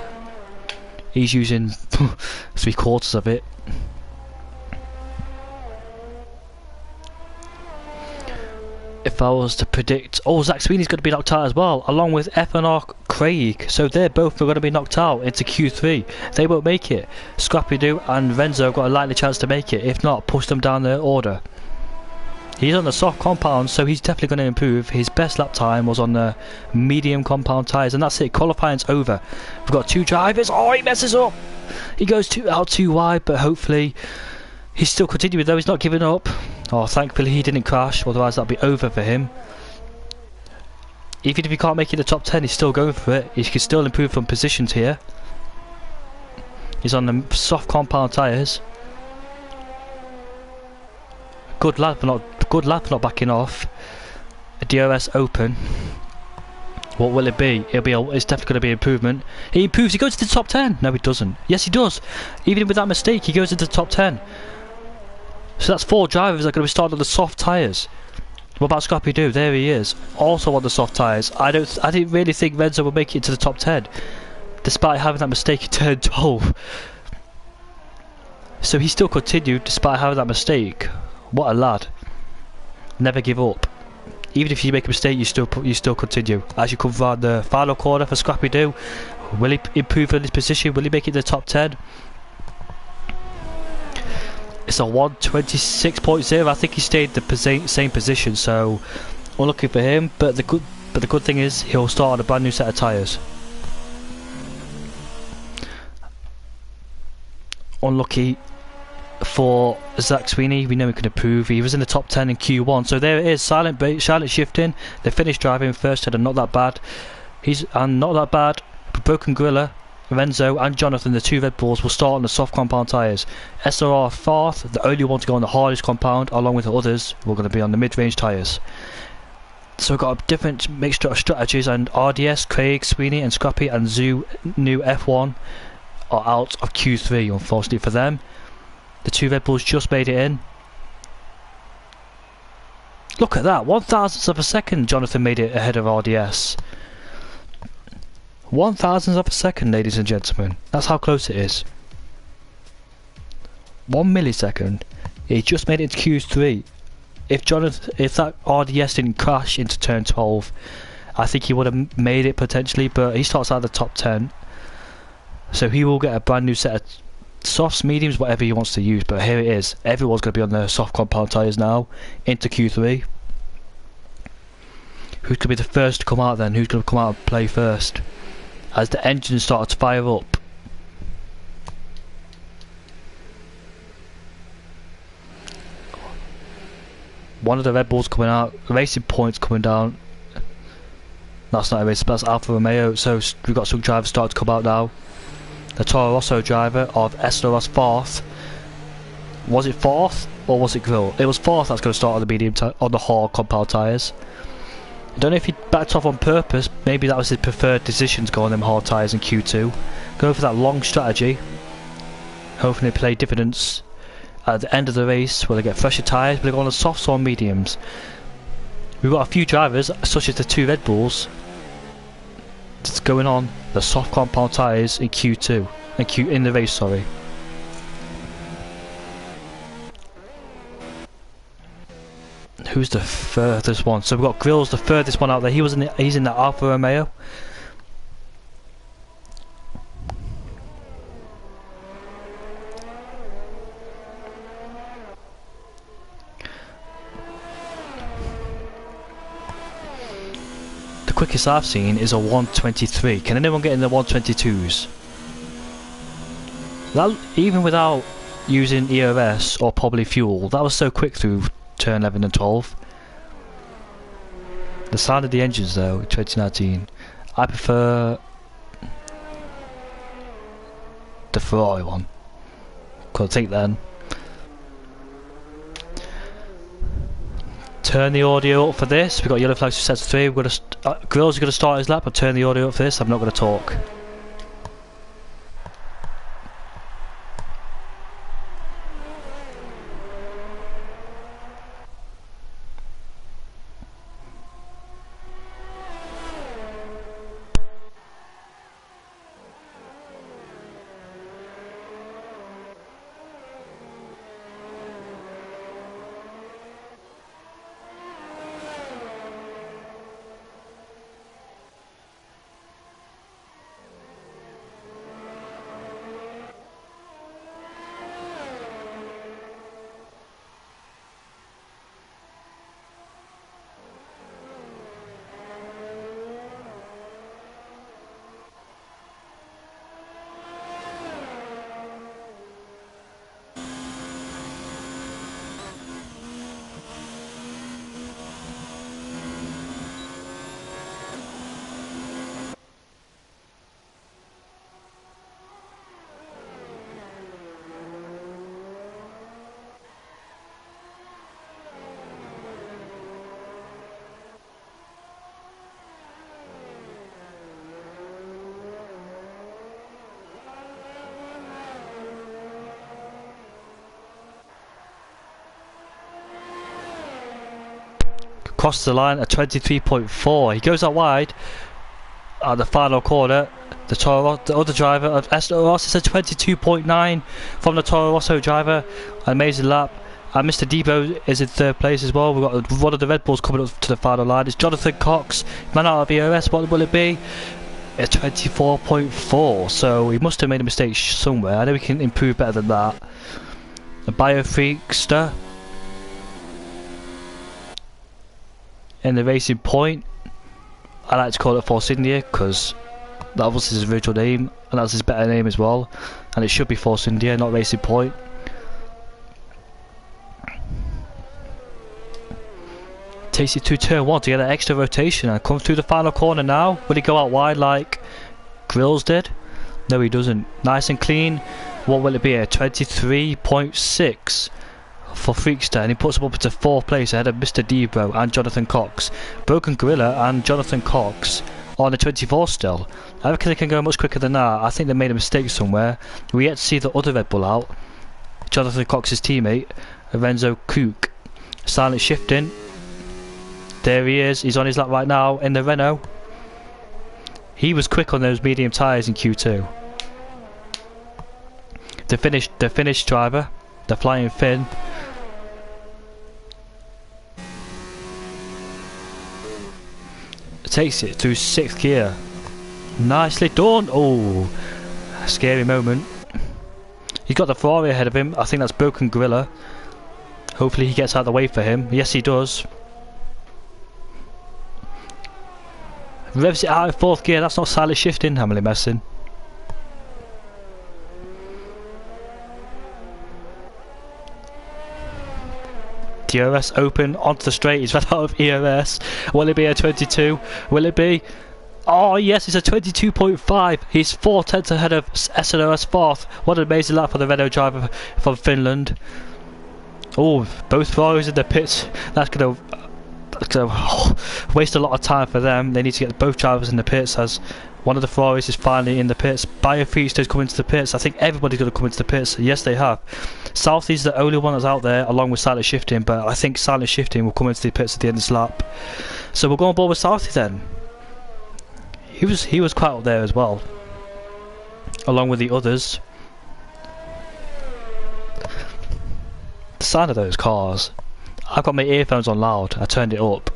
He's using 3/4 of it. If I was to predict, Zach Sweeney's going to be knocked out as well, along with FNR Craig. So they're both going to be knocked out into Q3. They won't make it. Scrappy Doo and Renzo have got a likely chance to make it. If not, push them down the order. He's on the soft compound, so he's definitely going to improve. His best lap time was on the medium compound tyres, and that's it. Qualifying's over. We've got 2 drivers. Oh, he messes up. He goes out too wide, but hopefully he's still continuing though. He's not giving up. Oh, thankfully he didn't crash, otherwise that'd be over for him. Even if he can't make it the top 10, he's still going for it. He can still improve from positions here. He's on the soft compound tyres. Good lad for not backing off. A DRS Open. What will it be? It's definitely going to be an improvement. He improves. He goes to the top 10. No, he doesn't. Yes, he does. Even with that mistake, he goes into the top 10. So that's 4 drivers that are going to be starting on the soft tyres. What about Scrappy Doo? There he is. Also on the soft tyres. I didn't really think Renzo would make it to the top 10, despite having that mistake in turn 12. So he still continued despite having that mistake. What a lad. Never give up. Even if you make a mistake, you still continue. As you come round the final corner for Scrappy Doo, will he improve on his position? Will he make it to the top 10? It's a 1:26.0. I think he stayed the same position, so unlucky for him. But the good thing is he'll start on a brand new set of tyres. Unlucky for Zach Sweeney. We know he can improve. He was in the top 10 in Q1, so there it is. Silent shifting. They finished driving first head and not that bad. Not that bad. Broken Gorilla, Renzo and Jonathan, the 2 Red Bulls, will start on the soft compound tyres. SRR fourth, the only one to go on the hardest compound, along with the others who are going to be on the mid-range tyres. So we've got a different mixture of strategies, and RDS, Craig, Sweeney and Scrappy and Zoo new F1 are out of Q3, unfortunately for them. The 2 Red Bulls just made it in. Look at that, 1,000th of a second Jonathan made it ahead of RDS. 1,000th of a second, ladies and gentlemen. That's how close it is. 1 millisecond. He just made it into Q3. If that RDS didn't crash into turn 12, I think he would have made it potentially, but he starts out of the top 10. So he will get a brand new set of Softs, mediums, whatever he wants to use, but here it is. Everyone's going to be on the soft compound tyres now into Q3. Who's going to be the first to come out then? Who's going to come out and play first? As the engines start to fire up. One of the Red Bulls coming out, Racing Point's coming down. That's not a race, that's Alfa Romeo, so we've got some drivers starting to come out now. The Toro Rosso driver of SNR's fourth. Was it fourth or was it Grill? It was fourth. That's going to start on the medium on the hard compound tyres. I don't know if he backed off on purpose. Maybe that was his preferred decision to go on them hard tyres in Q2. Go for that long strategy. Hoping they play dividends at the end of the race where they get fresher tyres, but they go on the softs or mediums. We've got a few drivers, such as the two Red Bulls, that's going on the soft compound tyres in Q2, in the race, sorry. Who's the furthest one? So we've got Grill's the furthest one out there. He's in the Alfa Romeo. Quickest I've seen is a 123. Can anyone get in the 122s? That, even without using ERS or probably fuel, that was so quick through turn 11 and 12. The sound of the engines though, 2019, I prefer the Ferrari one. Could I think then? Turn the audio up for this. We've got yellow flags for sets of 3. We're going to Grills are going to start his lap. I'll turn the audio up for this. I'm not going to talk. Across the line at 23.4. He goes out wide at the final corner. The other driver of Aston Ross said 22.9 from the Toro Rosso driver. An amazing lap. And Mr. Debo is in third place as well. We've got one of the Red Bulls coming up to the final line. It's Jonathan Cox. Man out of ERS. What will it be? It's 24.4. So he must have made a mistake somewhere. I know he can improve better than that. The Biofreakster in the Racing Point. I like to call it Force India because that was his original name and that's his better name as well, and it should be Force India, not Racing Point. Takes it to turn 1 to get that extra rotation and comes through the final corner now. Will he go out wide like Grills did? No, he doesn't. Nice and clean. What will it be? A 23.6 for Freakster, and he puts him up into 4th place ahead of Mr. Debro and Jonathan Cox. Broken Gorilla and Jonathan Cox on the 24 still. I reckon they can go much quicker than that. I think they made a mistake somewhere. We yet to see the other Red Bull out. Jonathan Cox's teammate, Renzo Kook. Silent shifting. There he is. He's on his lap right now in the Renault. He was quick on those medium tyres in Q2. The Finnish driver, the Flying Finn. Takes it to 6th gear. Nicely done. Oh, scary moment. He's got the Ferrari ahead of him. I think that's Broken Gorilla. Hopefully he gets out of the way for him. Yes, he does. Revs it out in 4th gear. That's not silent shifting. I'm really messing. DRS open onto the straight. He's run out of ERS. Will it be a 22? Will it be? Oh yes, it's a 22.5. He's 4/10 ahead of SNRS 4th. What an amazing lap for the Renault driver from Finland. Oh, both Ferraris in the pits. That's gonna waste a lot of time for them. They need to get both drivers in the pits, as one of the Ferraris is finally in the pits. Biofeaster's coming to the pits. I think everybody's going to come into the pits. Yes, they have. Southie's the only one that's out there, along with silent shifting, but I think silent shifting will come into the pits at the end of this lap. So we'll go on board with Southie then. He was quite up there as well, along with the others. The sound of those cars. I've got my earphones on loud. I turned it up.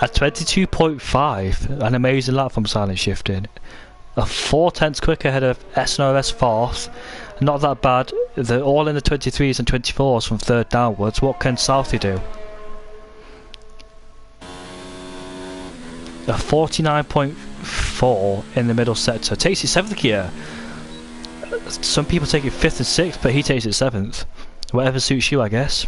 At 22.5, an amazing lap from silent shifting. A 4/10 quicker ahead of SNRS 4th. Not that bad. They're all in the 23s and 24s from 3rd downwards. What can Southie do? A 49.4 in the middle sector. Takes it 7th gear. Some people take it 5th and 6th, but he takes it 7th. Whatever suits you, I guess.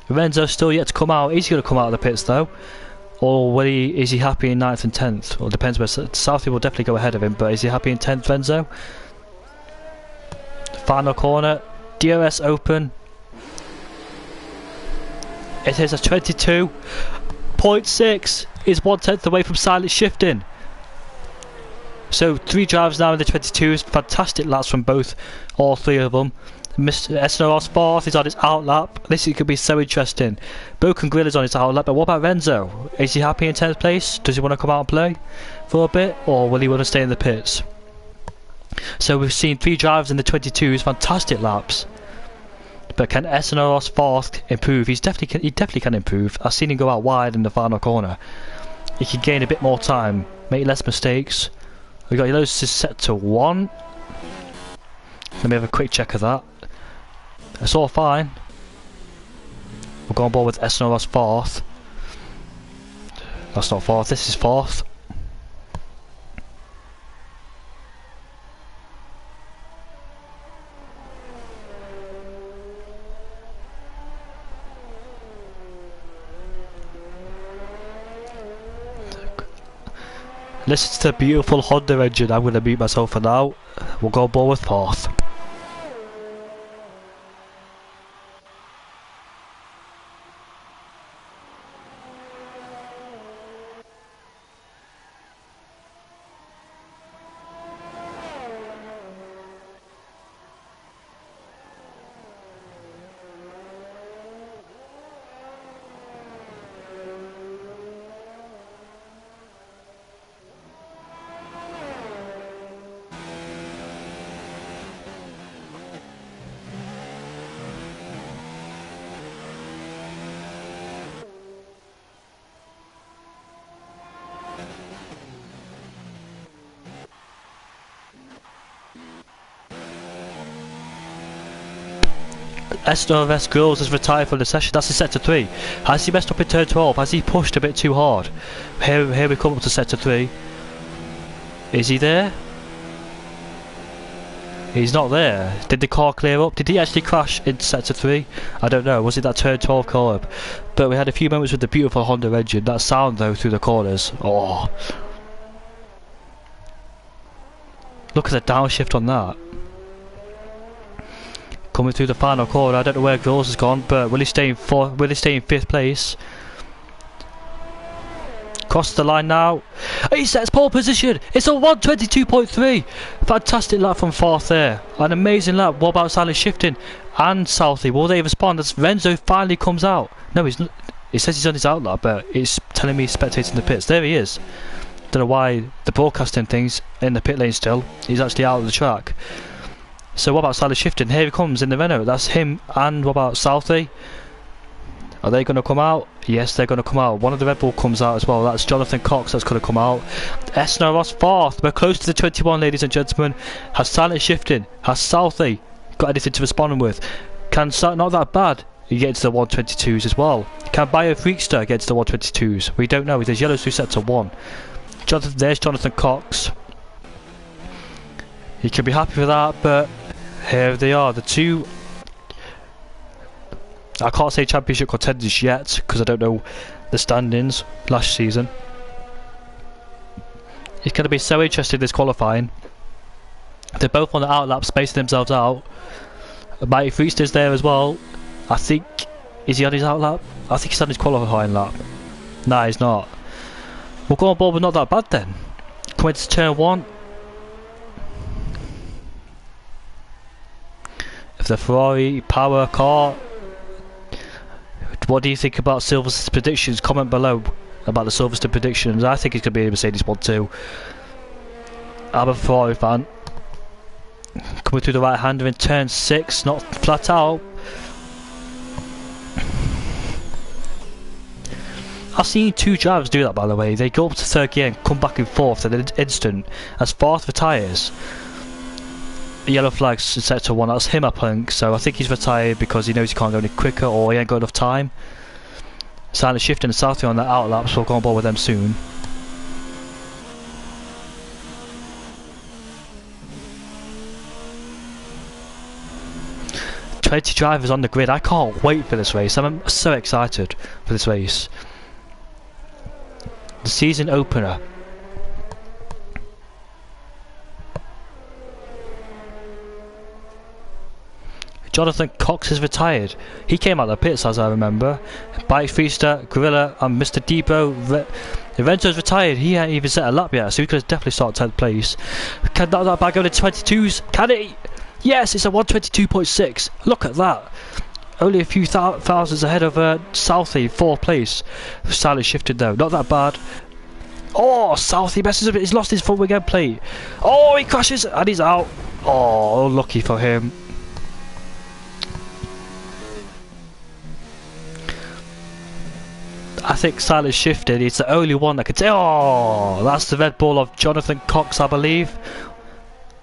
Renzo's still yet to come out. Is he going to come out of the pits though? Or is he happy in 9th and 10th? Well, depends where Southie will definitely go ahead of him, but is he happy in 10th, Renzo? Final corner. DRS open. It is a 22.6. Is 1/10 away from silent shifting. So 3 drivers now in the 22s. Fantastic laps from all 3 of them. Mr. SNR's 4th is on his out lap. This could be so interesting. Broken Grill is on his out lap, but what about Renzo? Is he happy in 10th place? Does he want to come out and play for a bit, or will he want to stay in the pits? So we've seen 3 drivers in the 22s. Fantastic laps. But can SNR's 4th improve? He definitely can improve. I've seen him go out wide in the final corner. He can gain a bit more time, make less mistakes. We got yellows set to 1. Let me have a quick check of that. It's all fine. We'll go on board with SNR's 4th. That's not 4th, this is 4th. Listen to the beautiful Honda engine. I'm going to mute myself for now. We'll go on board with 4th. SNRS Girls has retired from the session. That's in sector 3. Has he messed up in turn 12? Has he pushed a bit too hard? Here we come up to sector 3. Is he there? He's not there. Did the car clear up? Did he actually crash in sector 3? I don't know. Was it that turn 12 curb? But we had a few moments with the beautiful Honda engine. That sound though through the corners. Oh. Look at the downshift on that. Coming through the final corner. I don't know where Girls has gone, but will he stay in 5th place? Cross the line now. He sets pole position. It's a 122.3. Fantastic lap from 4th there. An amazing lap. What about silent shifting and Southie? Will they respond as Renzo finally comes out? No, he's not. It says he's on his out lap, but it's telling me he's spectating the pits. There he is. Don't know why the broadcasting thing's in the pit lane still. He's actually out of the track. So what about silent shifting? Here he comes in the Renault. That's him. And what about Southie? Are they going to come out? Yes, they're going to come out. One of the Red Bull comes out as well. That's Jonathan Cox that's going to come out. FNR Ross fourth. We're close to the 21, ladies and gentlemen. Has Silent Shifting? Has Southie got anything to respond with? Can not that bad? You get into the 122s as well. Can Bio Freakster get to the 122s? We don't know. There's yellows who set to 1. There's Jonathan Cox. He can be happy with that, but here they are, the two. I can't say championship contenders yet because I don't know the standings last season. It's going to be so interesting this qualifying. They're both on the outlap, spacing themselves out. Mighty Freakster's there as well. I think, is he on his outlap? I think he's on his qualifying lap. Nah, he's not. We'll go on board with not that bad then. Coming to turn 1. If the Ferrari power car, what do you think about Silverstone's predictions? Comment below about the Silverstone predictions. I think it's going to be a Mercedes one too. I'm a Ferrari fan. Coming through the right hander in turn 6, not flat out. I've seen 2 drivers do that, by the way. They go up to 3rd gear and come back in 4th in an instant as 4th retires. Yellow flag's set to 1. That's him, I think. So I think he's retired because he knows he can't go any quicker or he ain't got enough time. Silent Shifting and Southie on the outlap, so we'll go on board with them soon. "20 drivers on the grid." I can't wait for this race. I'm so excited for this race. The season opener. Jonathan Cox is retired. He came out of the pits, as I remember. Bike Feaster, Gorilla, and Mr. Debo. Renzo's retired. He ain't even set a lap yet, so he could definitely start 10th place. Can that bag go to 22s? Can he? Yes, it's a 122.6. Look at that. Only a few thousands ahead of Southie, 4th place. Silent Shifted though, not that bad. Oh, Southie messes up. He's lost his front wing end plate. Oh, he crashes and he's out. Oh, lucky for him. I think Silent Shifted, he's the only one that could say, oh, that's the Red Bull of Jonathan Cox, I believe.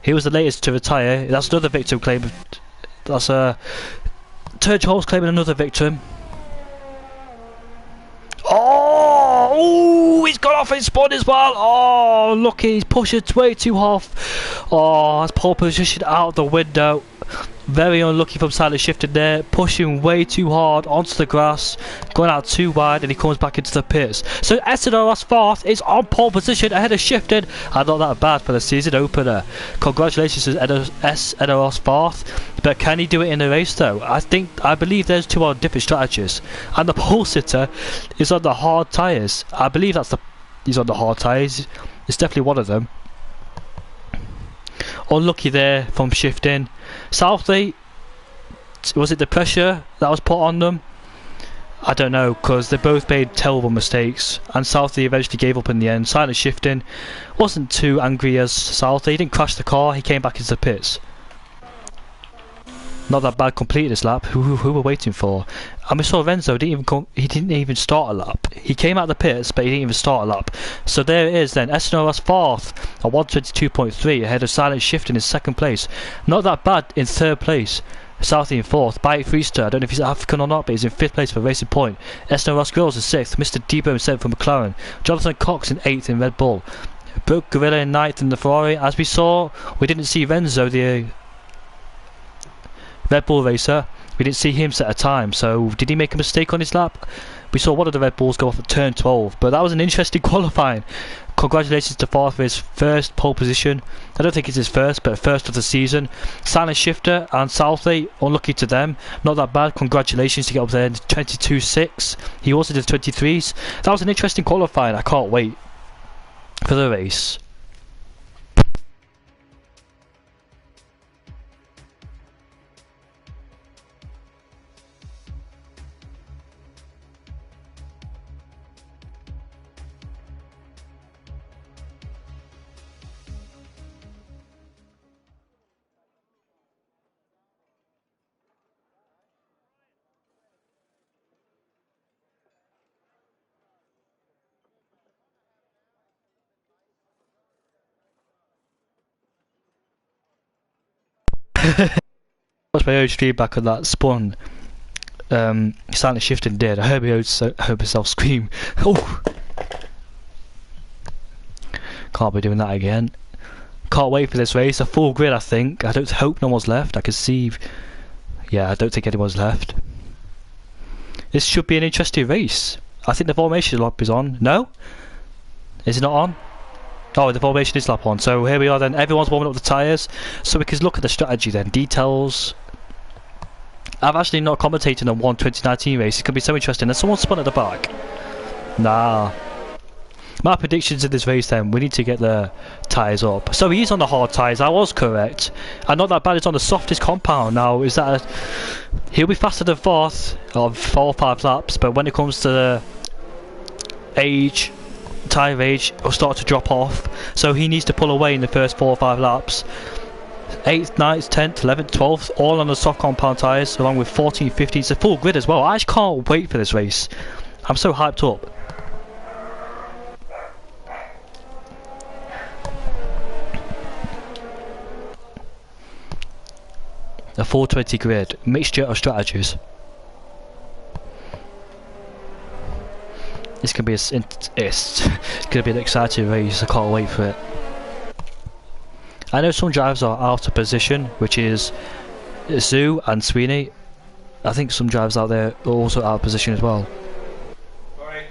He was the latest to retire. That's another victim claim. That's Turge Holt's claiming another victim. Oh, he's got off his spot as well. Oh, lucky, he's pushing way too hard. Oh, that's pole position out the window. Very unlucky from Silent Shifted there, pushing way too hard onto the grass, going out too wide, and he comes back into the pits. So SNRS 4th is on pole position ahead of Shifted, and not that bad for the season opener. Congratulations to SNRS 4th, but can he do it in the race though? I believe there's 2 on different strategies, and the pole sitter is on the hard tyres. I believe he's on the hard tyres. It's definitely one of them. Unlucky there from Shifting. Southie, was it the pressure that was put on them? I don't know, because they both made terrible mistakes, and Southie eventually gave up in the end. Silent Shifting wasn't too angry as Southie. He didn't crash the car, he came back into the pits. Not that bad completed this lap. Who we're waiting for? And we saw Renzo he didn't even start a lap. He came out of the pits, but he didn't even start a lap. So there it is then. SNRS 4th at 122.3 ahead of Silent Shifting in 2nd place. Not that bad in 3rd place. Southie in 4th. Bike Freester, I don't know if he's African or not, but he's in 5th place for Racing Point. SNRS Girls in 6th. Mr. Debo in 7th for McLaren. Jonathan Cox in 8th in Red Bull. Brooke Gorilla in 9th in the Ferrari. As we saw, we didn't see Renzo, the Red Bull racer. We didn't see him set a time, so did he make a mistake on his lap? We saw one of the Red Bulls go off at turn 12, but that was an interesting qualifying. Congratulations to Forth for his 1st pole position. I don't think it's his 1st, but 1st of the season. Silent Shifter and Southie, unlucky to them. Not that bad. Congratulations to get up there in 22.6. He also did 23s. That was an interesting qualifying. I can't wait for the race. Watched my own stream back on that spun. Silent shifting did. I heard myself scream. Oh! Can't be doing that again. Can't wait for this race. A full grid, I think. I don't hope no one's left. I can see. Yeah, I don't think anyone's left. This should be an interesting race. I think the formation lap is on. No? Is it not on? Oh, the formation is lap on. So here we are then. Everyone's warming up the tyres. So we can look at the strategy then. Details. I've actually not commentated on one 2019 race. It could be so interesting. There's someone spun at the back. Nah. My predictions in this race then, we need to get the tyres up. So he's on the hard tyres, I was correct. And not that bad, it's on the softest compound. Now, is that he'll be faster than fourth of 4 or 5 laps, but when it comes to the age, tyre age, it'll start to drop off. So he needs to pull away in the first 4 or 5 laps. 8th, 9th, 10th, 11th, 12th, all on the soft compound tyres, along with 14th, 15th. It's a full grid as well. I just can't wait for this race. I'm so hyped up. A 420 grid, mixture of strategies. It's gonna be it's gonna be an exciting race. I can't wait for it. I know some drivers are out of position, which is Zoo and Sweeney. I think some drivers out there are also out of position as well. Sorry.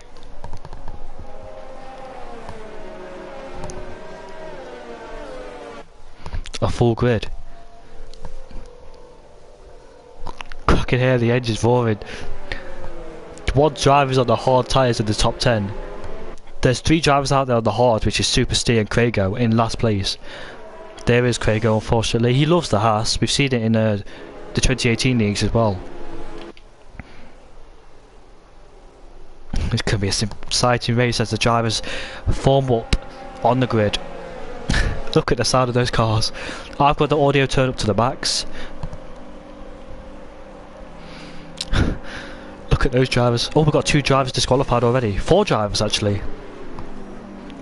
A full grid. I can hear the engines roaring. One driver's on the hard tyres in the top 10. There's 3 drivers out there on the hard, which is Super Steve and Crago in last place. There is Crago, unfortunately. He loves the Haas. We've seen it in the 2018 leagues as well. It's going to be an exciting race as the drivers form up on the grid. Look at the sound of those cars. I've got the audio turned up to the max. Look at those drivers. Oh, we've got 2 drivers disqualified already. 4 drivers actually.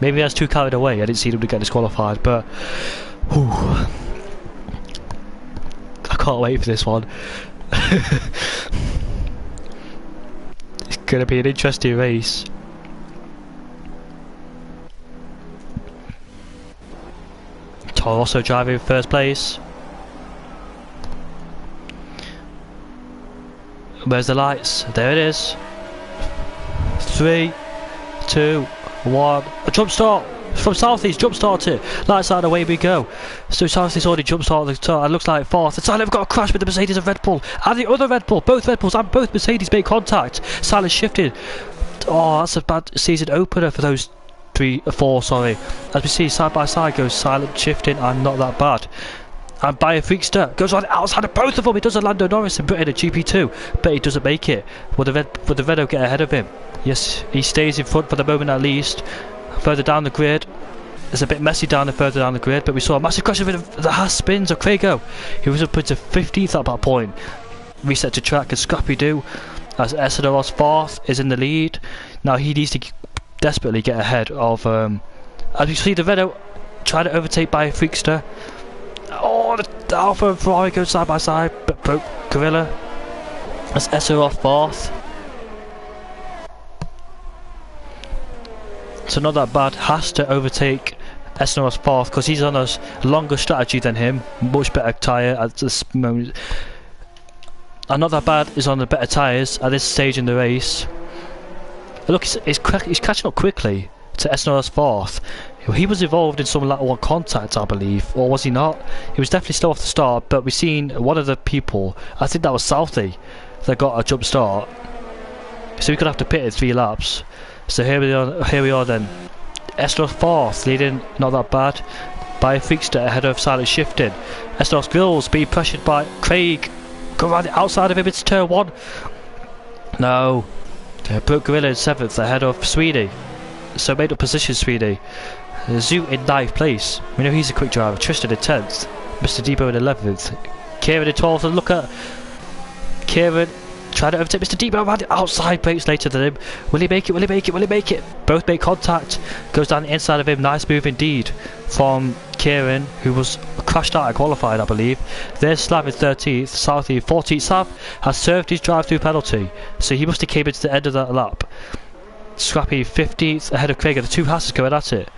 Maybe that's too carried away. I didn't see them to get disqualified, but whew, I can't wait for this one. It's gonna be an interesting race. Toro also driving first place. Where's the lights? There it is. 3, 2, 1. A jump start from Southeast. Jump started. Lights out, away we go. So Southeast already jump started the start. It looks like fourth. And Silent got a crash with the Mercedes and Red Bull. And the other Red Bull. Both Red Bulls and both Mercedes made contact. Silent shifted. Oh, that's a bad season opener for those 4. Sorry. As we see side by side goes Silent shifting and not that bad. And Freakster goes on outside of both of them. He does a Lando Norris and put in a GP2, but he doesn't make it. Will the Renault get ahead of him? Yes, he stays in front for the moment at least. Further down the grid, it's a bit messy further down the grid, but we saw a massive crash with the Haas spins of Crago. He was up into 15th at that point. Reset to track and Scrappy Doo as FNR 4th is in the lead. Now he needs to desperately get ahead of. As we see the Renault try to overtake by Freakster. Oh, the Alpha and Ferrari go side by side, but broke Gorilla. That's FNR 4th. So not that bad. Has to overtake FNR 4th because he's on a longer strategy than him. Much better tyre at this moment. And not that bad is on the better tyres at this stage in the race. Look, he's catching up quickly to FNR 4th. He was involved in some lateral contact, I believe, or was he not? He was definitely still off the start, but we've seen one of the people, I think that was Southey, that got a jump start. So we could have to pit in 3 laps. So here we are then. FNR 4th leading, not that bad. By Freakster ahead of Silent shifting. FNR Grills being pressured by Craig. Go around the outside of him, it's turn 1. No. Put Gorilla in 7th ahead of Sweeney. So made up position Sweeney. Zoo in 9th place. We know he's a quick driver. Tristan in 10th. Mr. Debo in 11th. Kieran in 12th. And look at Kieran trying to overtake Mr. Debo around the outside, breaks later than him. Will he make it? Will he make it? Will he make it? Both make contact. Goes down the inside of him. Nice move indeed from Kieran, who was crashed out at qualified, I believe. There's Slav in 13th, Southie 14th. Slav has served his drive-through penalty, so he must have came into the end of that lap. Scrappy 15th ahead of Craig, and the two Hasses going at it.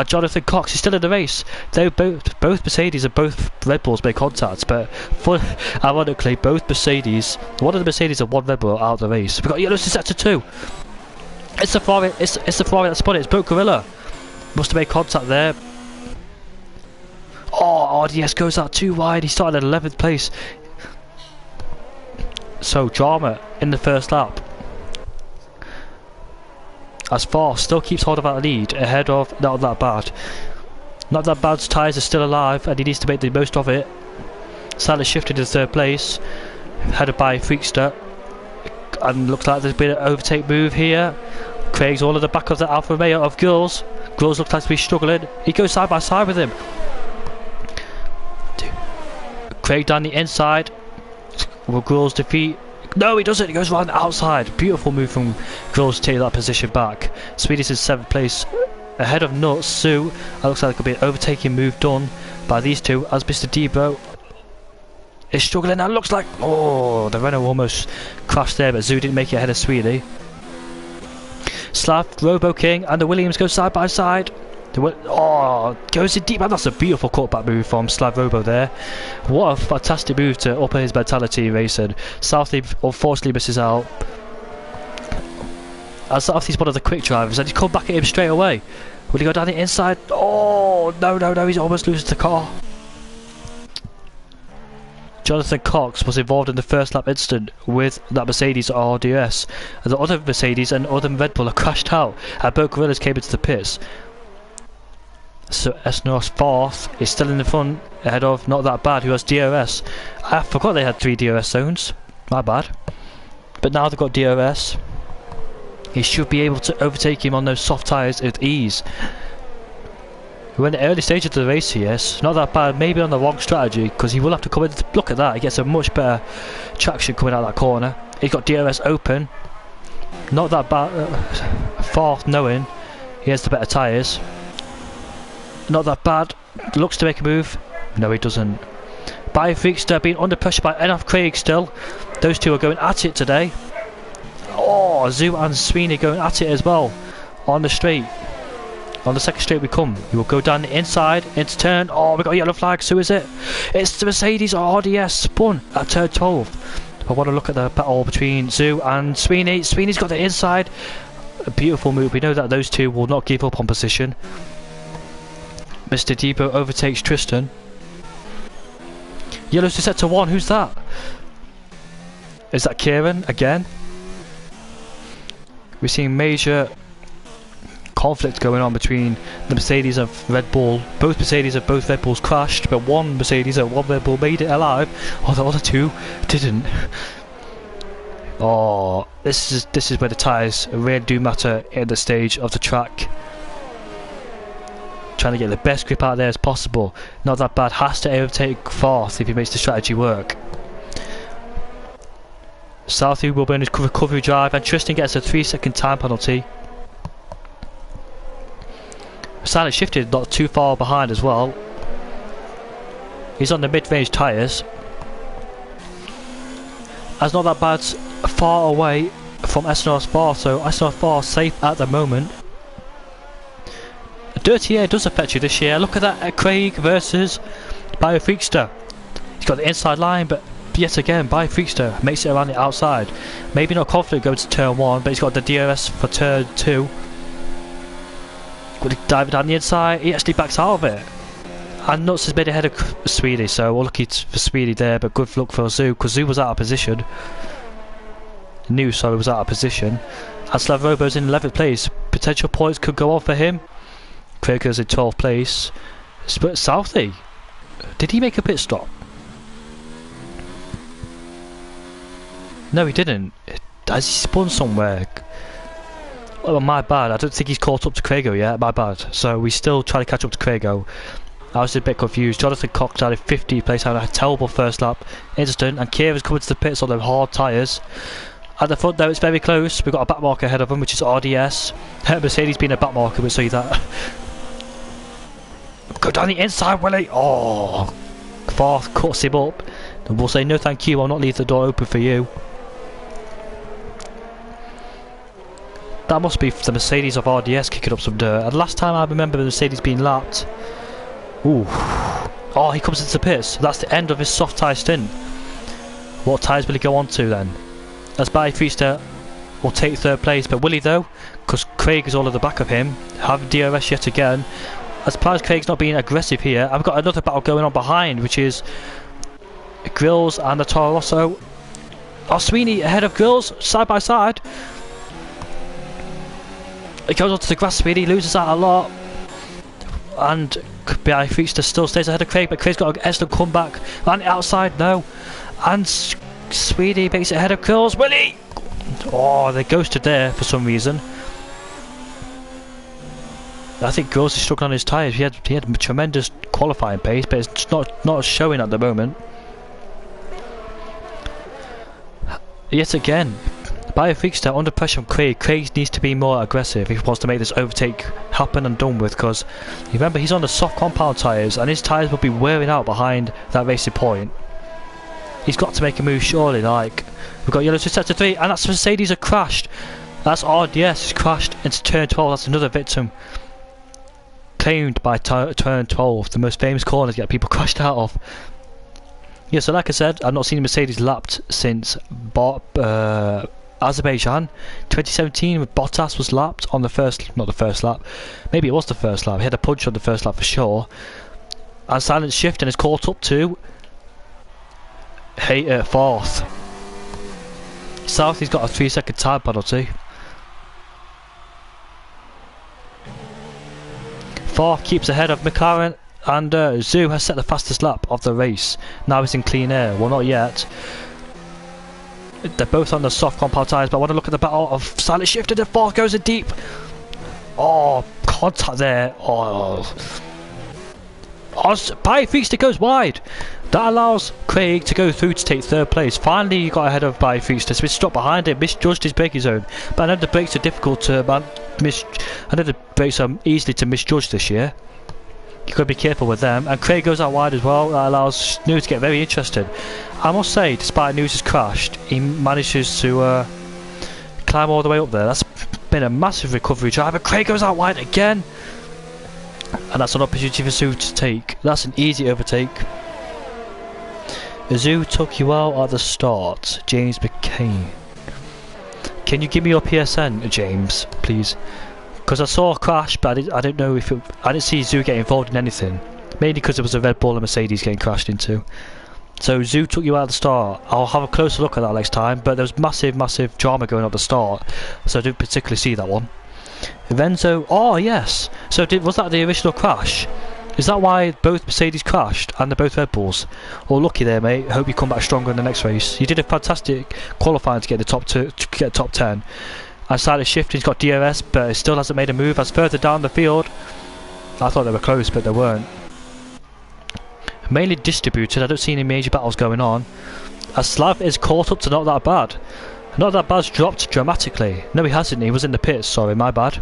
Jonathan Cox is still in the race. They both Mercedes and both Red Bulls make contact, but ironically, both Mercedes, one of the Mercedes and one Red Bull are out of the race. We've got yellows to sector 2. It's the Ferrari. It's the Ferrari that spun it. It's Boat Gorilla. Must have made contact there. Oh, RDS goes out too wide. He started at 11th place. So drama in the first lap. As Far still keeps hold of that lead ahead of Not That Bad. Not That Bad's tyres are still alive and he needs to make the most of it. Salah shifted to 3rd place, headed by Freakster, and looks like there's been an overtake move here. Craig's all at the back of the Alfa Romeo of Girls. Girls looks like to be struggling. He goes side by side with him. Craig down the inside. Will Girls defeat? No, he doesn't. He goes around the outside. Beautiful move from Girls to take that position back. Swedish is 7th place ahead of Nuts. Sue. It looks like there could be an overtaking move done by these two as Mr. Debo is struggling now. Looks like, oh, the Renault almost crashed there, but Zoo didn't make it ahead of Sweeney. Slav, Robo King, and the Williams go side by side. Oh, goes in deep, and that's a beautiful cutback move from Slav Robo there. What a fantastic move to up his mentality in racing. Southie unfortunately misses out. As Southie's one of the quick drivers, and he's come back at him straight away. Will he go down the inside? Oh, no, he's almost loses the car. Jonathan Cox was involved in the first lap incident with that Mercedes RDS. And the other Mercedes and other Red Bull are crashed out, and both Gorillas came into the pits. So FNR's 4th is still in the front ahead of Not That Bad, who has DRS. I forgot they had 3 DRS zones. My bad. But now they've got DRS. He should be able to overtake him on those soft tyres with ease. We're in the early stage of the race here. Not That Bad, maybe on the wrong strategy, because he will have to come in. Look at that, he gets a much better traction coming out of that corner. He's got DRS open. Not That Bad, 4th knowing he has the better tyres. Not That Bad, looks to make a move. No, he doesn't. Freakster being under pressure by Enough Craig still. Those two are going at it today. Oh, Zoo and Sweeney going at it as well. On the straight. On the second straight we come. He will go down the inside into turn. Oh, we got a yellow flag. So is it? It's the Mercedes RDS spun at turn 12. I want to look at the battle between Zoo and Sweeney. Sweeney's got the inside. A beautiful move. We know that those two will not give up on position. Mr. Debo overtakes Tristan. Yellows to set to 1. Who's that? Is that Kieran again? We're seeing major conflict going on between the Mercedes of Red Bull. Both Mercedes of both Red Bulls crashed, but one Mercedes and one Red Bull made it alive. Oh, the other two didn't. Oh, this is where the tyres really do matter in the stage of the track. Trying to get the best grip out there as possible. Not That Bad has to overtake 4th if he makes the strategy work. Southie will burn his recovery drive, and Tristan gets a 3-second time penalty. Silent shifted not too far behind as well. He's on the mid-range tyres. As Not That Bad's far away from FNR's 4, so FNR's 4 safe at the moment. Dirty air does affect you this year. Look at that, Craig versus Freakster. He's got the inside line, but yet again, Freakster makes it around the outside. Maybe not confident going to turn 1, but he's got the DRS for turn 2. Going to dive down the inside, he actually backs out of it. And Nuts has made ahead of Sweeney, so we're lucky for Sweeney there, but good luck for Zoo, because Zoo was out of position. Was out of position. And Slav Robo's in 11th place. Potential points could go on for him. Craig goes in 12th place. But Southie, did he make a pit stop? No, he didn't. Has he spun somewhere? Oh, my bad. I don't think he's caught up to Craigo yet. My bad. So we still try to catch up to Craigo. I was a bit confused. Jonathan Cox out in 50th place, having a terrible first lap incident, and Kieran's coming to the pits on the hard tyres. At the front though, it's very close. We've got a back marker ahead of him, which is RDS. Mercedes being a back marker would say that. Go down the inside, Willie. Oh, Fourth cuts him up. And we'll say no thank you, I'll not leave the door open for you. That must be the Mercedes of RDS kicking up some dirt. And last time I remember the Mercedes being lapped. Ooh. Oh, he comes into the pits. That's the end of his soft tyre stint. What tyres will he go on to then? As Barry Feaster will take third place, but will he though? Because Craig is all at the back of him, have DRS yet again. As far as Craig's not being aggressive here, I've got another battle going on behind, which is Grills and the Toro Rosso. Oh, Sweeney ahead of Grills, side by side. He goes onto the grass speed, he loses out a lot. And Barry Feaster still stays ahead of Craig, but Craig's got an excellent comeback. And outside, no. And Sweeney makes it ahead of Grills. Willie! Oh, they ghosted there for some reason. I think Grills is struggling on his tyres. He had tremendous qualifying pace, but it's not showing at the moment. Yet again, Biofreakster under pressure from Craig. Craig needs to be more aggressive if he wants to make this overtake happen and done with, because remember he's on the soft compound tyres and his tyres will be wearing out behind that racing point. He's got to make a move surely. Like, we've got yellow to sector 3 and that's Mercedes have crashed. That's RDS has crashed into turn 12. That's another victim claimed by turn 12, the most famous corner to get people crashed out of. Yeah, so like I said, I've not seen Mercedes lapped since Azerbaijan 2017 with Bottas was lapped on the first, not the first lap, maybe it was the first lap. He had a punch on the first lap for sure. And silent shift and is caught up to fourth. Southey's got a 3-second time penalty. Fourth keeps ahead of McLaren, and Zoo has set the fastest lap of the race. Now he's in clean air. Well, not yet. They're both on the soft compound tyres, but I want to look at the battle of silent shift, and the fourth goes in deep. Oh, contact there. Oh, Biofreakster goes wide. That allows Craig to go through to take third place. Finally, he got ahead of Biofreakster, so he stopped behind him, misjudged his braking zone. But I know the brakes are difficult to I know the brakes are easily to misjudge this year. You've got to be careful with them. And Craig goes out wide as well. That allows News to get very interested. I must say, despite News has crashed, he manages to climb all the way up there. That's been a massive recovery drive. And Craig goes out wide again. And that's an opportunity for Zoo to take. That's an easy overtake. Zoo took you out at the start. James McCain. Can you give me your PSN, James, please? Because I saw a crash, but I don't know if I didn't see Zoo get involved in anything. Mainly because there was a Red Bull and Mercedes getting crashed into. So Zoo took you out at the start. I'll have a closer look at that next time. But there was massive drama going on at the start, so I didn't particularly see that one. Renzo, oh yes. So was that the original crash? Is that why both Mercedes crashed and they're both Red Bulls? Well, lucky there, mate. Hope you come back stronger in the next race. You did a fantastic qualifying to get the top 10. And silent shift, he's got DRS, but it still hasn't made a move. As further down the field, I thought they were close, but they weren't. Mainly distributed. I don't see any major battles going on. As Slav is caught up to not that bad. Not that bad's dropped dramatically. No, he hasn't. He was in the pits. Sorry, my bad.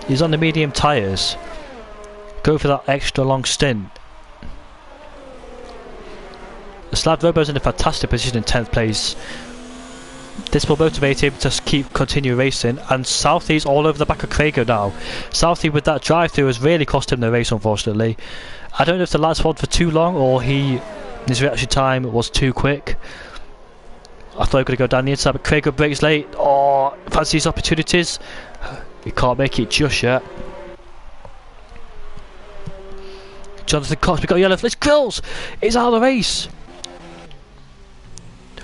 He's on the medium tyres. Go for that extra long stint. Slav Robo's in a fantastic position in 10th place. This will motivate him to continue racing. And Southey's all over the back of Crago now. Southey with that drive through has really cost him the race, unfortunately. I don't know if the lights were on for too long or his reaction time was too quick. I thought he could go down the inside, but Crago brakes late. Oh, fancy his opportunities. He can't make it just yet. Jonathan Cox, we got yellow. Let's Grills! He's out of the race.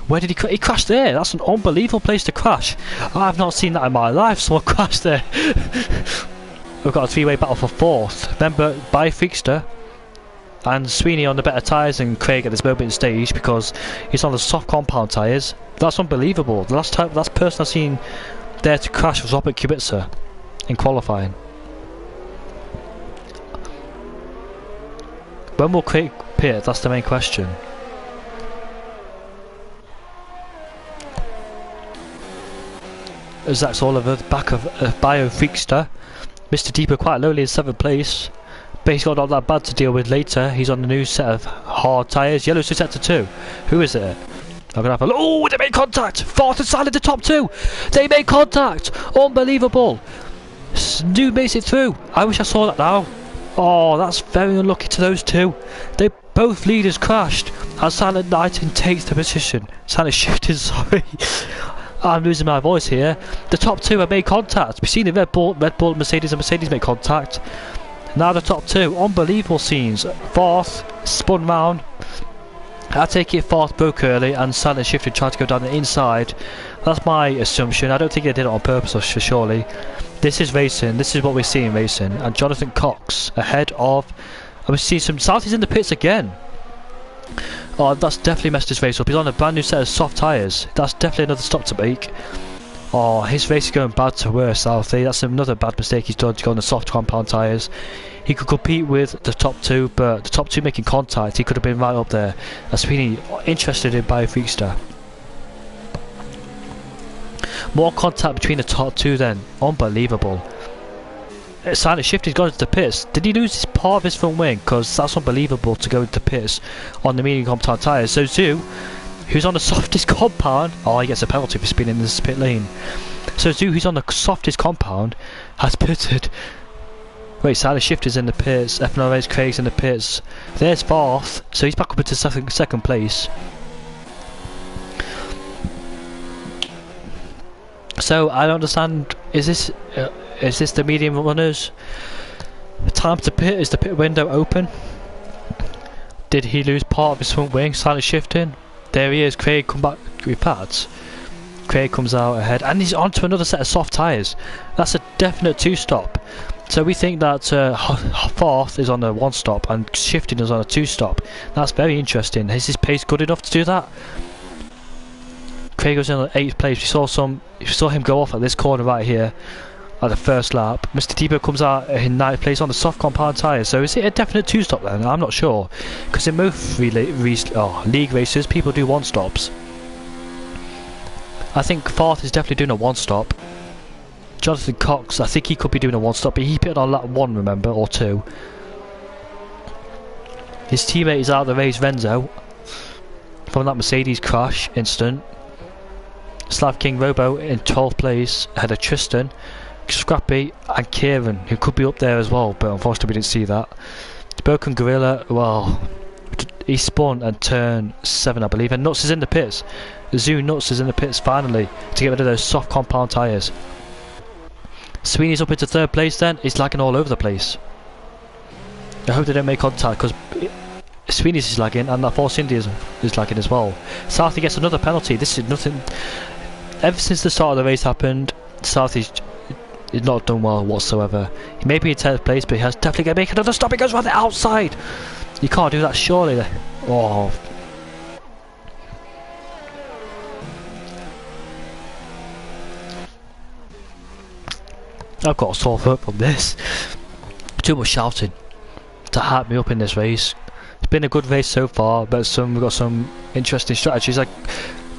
Where did he crash? He crashed there. That's an unbelievable place to crash. I've not seen that in my life. Someone crashed there. We've got a three-way battle for fourth. Remember, Biofreakster and Sweeney on the better tyres than Craig at this moment in stage because he's on the soft compound tyres. That's unbelievable. The last person I've seen there to crash was Robert Kubica in qualifying. When will Craig pit? That's the main question. Zach's all over the back of Biofreakster. Mr. Deeper quite lowly in 7th place. But he's got not that bad to deal with later. He's on the new set of hard tyres. Yellow's to sector 2. Who is it? I'm gonna have a look. Oh, they made contact! Fourth and silent the top 2! They made contact! Unbelievable! New makes it through. I wish I saw that now. Oh, that's very unlucky to those two. They both leaders crashed. And Silent Knighting takes the position. Silent Shifting, sorry. I'm losing my voice here. The top 2 have made contact. We've seen the Red Bull, Mercedes and Mercedes make contact. Now the top 2, unbelievable scenes. 4th, spun round. I take it 4th broke early and Silent Shifted tried to go down the inside. That's my assumption. I don't think they did it on purpose or surely. This is racing. This is what we're seeing racing. And Jonathan Cox ahead of... And we see some... Southie's in the pits again. Oh, that's definitely messed his race up. He's on a brand new set of soft tyres. That's definitely another stop to make. Oh, his race is going bad to worse, Southie. That's another bad mistake he's done to go on the soft compound tyres. He could compete with the top 2, but the top 2 making contact, he could have been right up there. That's really interested in by a Freakstar. More contact between the top 2 then. Unbelievable. Silent Shifted got into the pits. Did he lose part of his front wing? Because that's unbelievable to go into pits on the medium compound tyres. So Zoo, who's on the softest compound, oh, he gets a penalty for spinning in this pit lane. So Zoo, who's on the softest compound, has pitted. Wait, Silent Shifter's in the pits. FNR Craig's in the pits. There's 4th, so he's back up into second place. So I don't understand. Is this the medium runners? Time to pit. Is the pit window open? Did he lose part of his front wing? Silent Shifting. There he is. Craig come back with pads. Craig comes out ahead, and he's onto another set of soft tyres. That's a definite 2-stop. So we think that 4th is on a 1-stop and Shifting is on a 2-stop. That's very interesting. Is his pace good enough to do that? Craig was in the 8th place. We saw him go off at this corner right here at the first lap. Mr. Debo comes out in 9th place on the soft compound tyres. So is it a definite 2-stop then? I'm not sure, because in most league races people do 1-stops. I think 4th is definitely doing a 1-stop. Jonathan Cox, I think he could be doing a 1-stop, but he pitted on lap 1, remember, or 2. His teammate is out of the race, Renzo, from that Mercedes crash incident. Slav King Robo in 12th place ahead of Tristan, Scrappy and Kieran, who could be up there as well, but unfortunately we didn't see that. Broken Gorilla, well, he spun and turned 7, I believe, and Nuts is in the pits. Zoo Nuts is in the pits finally to get rid of those soft compound tyres. Sweeney's up into 3rd place then. He's lagging all over the place. I hope they don't make contact, because Sweeney's is lagging and that Force India is lagging as well. Southie gets another penalty. This is nothing. Ever since the start of the race happened, Southie's not done well whatsoever. He may be in 10th place, but he has definitely going to make another stop. He goes around the outside. You can't do that surely. Oh. I've got a sore throat from this. Too much shouting to hype me up in this race. It's been a good race so far, but we've got some interesting strategies. Like,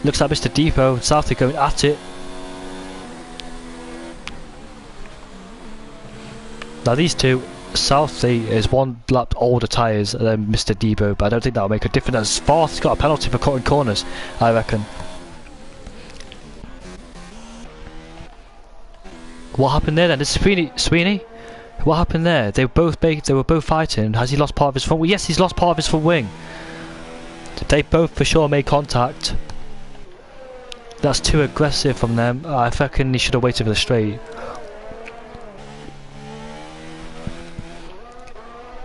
looks like Mr. Depot and Southie going at it. Now these two, Southie is 1 lap older tyres than Mr. Depot, but I don't think that'll make a difference. 4th's got a penalty for cutting corners, I reckon. What happened there then? This Sweeney? What happened there? They were both fighting. Has he lost part of his front wing? Yes, he's lost part of his front wing. They both for sure made contact. That's too aggressive from them. I reckon he should have waited for the straight.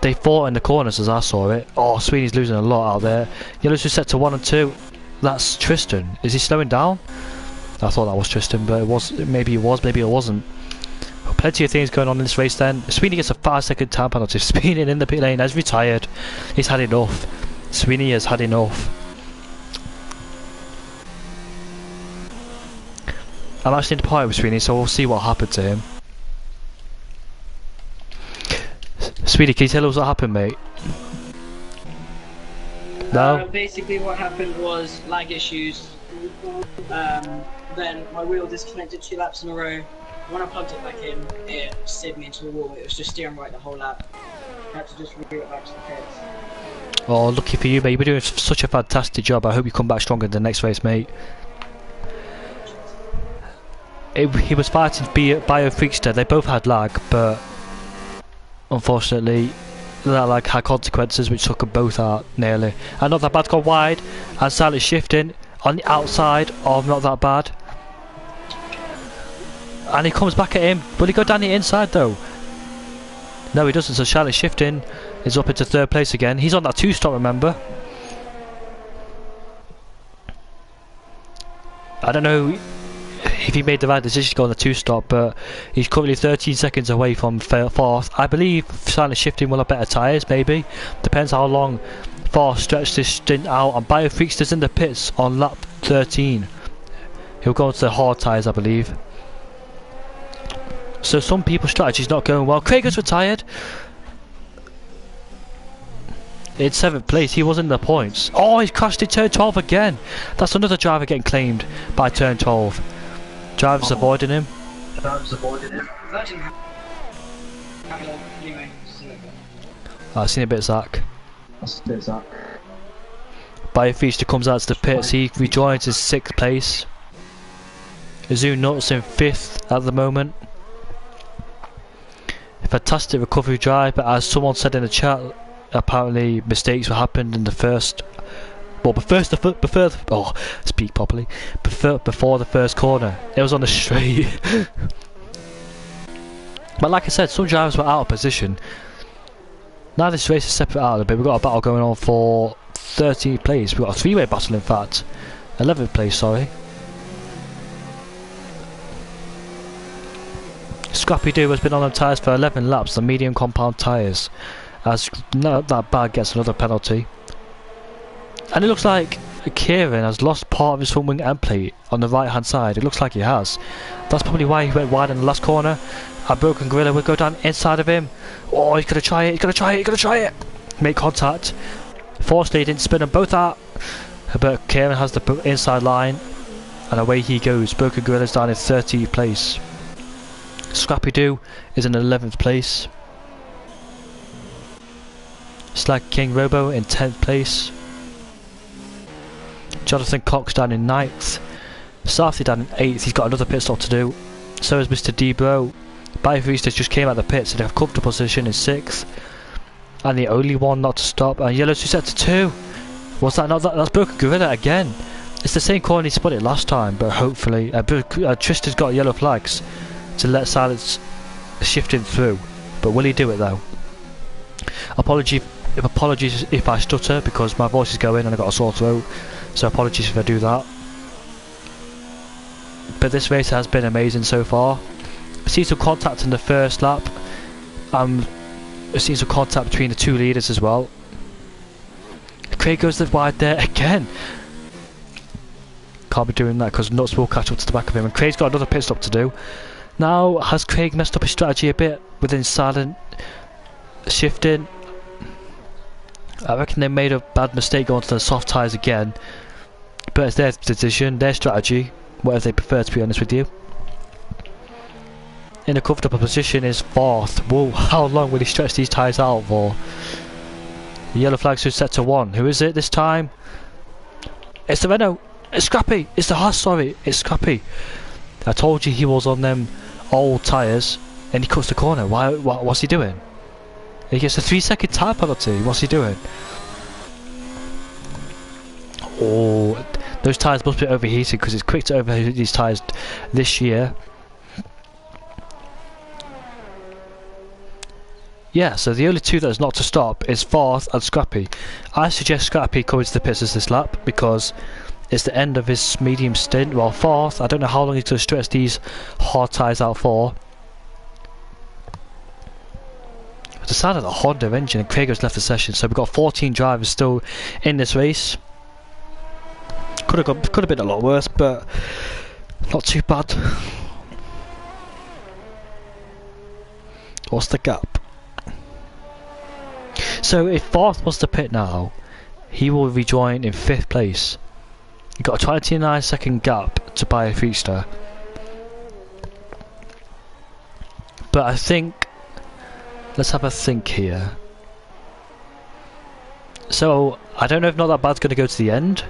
They fought in the corners as I saw it. Oh, Sweeney's losing a lot out there. Yellow's just set to 1 and 2. That's Tristan. Is he slowing down? I thought that was Tristan, but it was. Maybe it was, maybe it wasn't. Plenty of things going on in this race then. Sweeney gets a 5-second time penalty. Sweeney in the pit lane has retired. He's had enough. Sweeney has had enough. I'm actually in the party with Sweeney, so we'll see what happened to him. Sweeney, can you tell us what happened, mate? No? Basically what happened was lag issues. Then my wheel disconnected 2 laps in a row. when I plugged it back in, it slid me into the wall. It was just steering right the whole lap. I had to just route it back to the pits. Oh, lucky for you, mate. You're doing such a fantastic job. I hope you come back stronger in the next race, mate. He was fighting Bio Freakster. They both had lag, but unfortunately, that lag had consequences which took them both out nearly. And Not That Bad's gone wide, and Silent shifting on the outside of Not That Bad. And he comes back at him. Will he go down the inside though? No, he doesn't. So Charlotte shifting is up into third place again. He's on that 2-stop, remember? I don't know if he made the right decision to go on the 2-stop, but he's currently 13 seconds away from fourth. I believe Silent shifting will have better tyres, maybe. Depends how long Force stretch this stint out. And Biofreakster's in the pits on lap 13. He'll go into the hard tyres, I believe. So some people's strategy's not going well. Craig has retired. In 7th place, he was in the points. Oh, he's crashed in turn 12 again. That's another driver getting claimed by turn 12. Drivers avoiding him. I've seen a bit of Zach. Biofeaster comes out to the pits. He rejoins his 6th place. Azoo Nuts in 5th at the moment. Fantastic recovery drive, but as someone said in the chat, apparently mistakes were happened in the first. Well, before the first corner, it was on the straight. But like I said, some drivers were out of position. Now this race is separate out a bit. We've got a battle going on for 13th place. We've got a 3-way battle, in fact. 11th place, sorry. Scrappy Doo has been on them tyres for 11 laps, the medium compound tyres, as Not That Bad gets another penalty. And it looks like Kieran has lost part of his front wing end plate on the right hand side. It looks like he has. That's probably why he went wide in the last corner. A Broken Gorilla will go down inside of him. Oh, he's going to try it, he's going to try it, he's going to try it. Make contact. Fortunately, he didn't spin them both out. But Kieran has the inside line. And away he goes. Broken Gorilla's down in 30th place. Scrappy Doo is in 11th place. Slag King Robo in 10th place. Jonathan Cox down in 9th. Sarthy down in 8th. He's got another pit stop to do. So is Mr. Debro. Biofeaster just came out of the pits in a comfortable position in 6th. And the only one not to stop. And Yellow's set to 2. Was that not that? That's Broken Gorilla again. It's the same corner he spun it last time, but hopefully Tristan's got yellow flags to let Silence shift him through. But will he do it though? Apologies if I stutter, because my voice is going and I've got a sore throat. So apologies if I do that. But this race has been amazing so far. I see some contact in the first lap. I see some contact between the two leaders as well. Craig goes the wide there again. Can't be doing that because Nuts will catch up to the back of him. And Craig's got another pit stop to do. Now, has Craig messed up his strategy a bit within Silent shifting? I reckon they made a bad mistake going to the soft tyres again. But it's their decision, their strategy, whatever they prefer, to be honest with you. In a comfortable position is 4th. Whoa, how long will he stretch these tyres out for? The yellow flags are set to 1. Who is it this time? It's the Renault. It's Scrappy. It's the Haas, sorry. It's Scrappy. I told you he was on them old tyres and he cuts the corner. What's he doing? He gets a 3-second tyre penalty. What's he doing? Oh, those tyres must be overheated because it's quick to overheat these tyres this year. Yeah, so the only two that's not to stop is 4th and Scrappy. I suggest Scrappy comes to the pits this lap because it's the end of his medium stint. Well, 4th, I don't know how long he's going to stretch these hard tyres out for. The sound of the Honda engine, and Craig has left the session, so we've got 14 drivers still in this race. Could have been a lot worse, but not too bad. What's the gap? So if 4th was to pit now, he will rejoin in 5th place. You've got a 29-second gap to buy a Feaster. But I think, let's have a think here. So I don't know if Not That Bad's going to go to the end,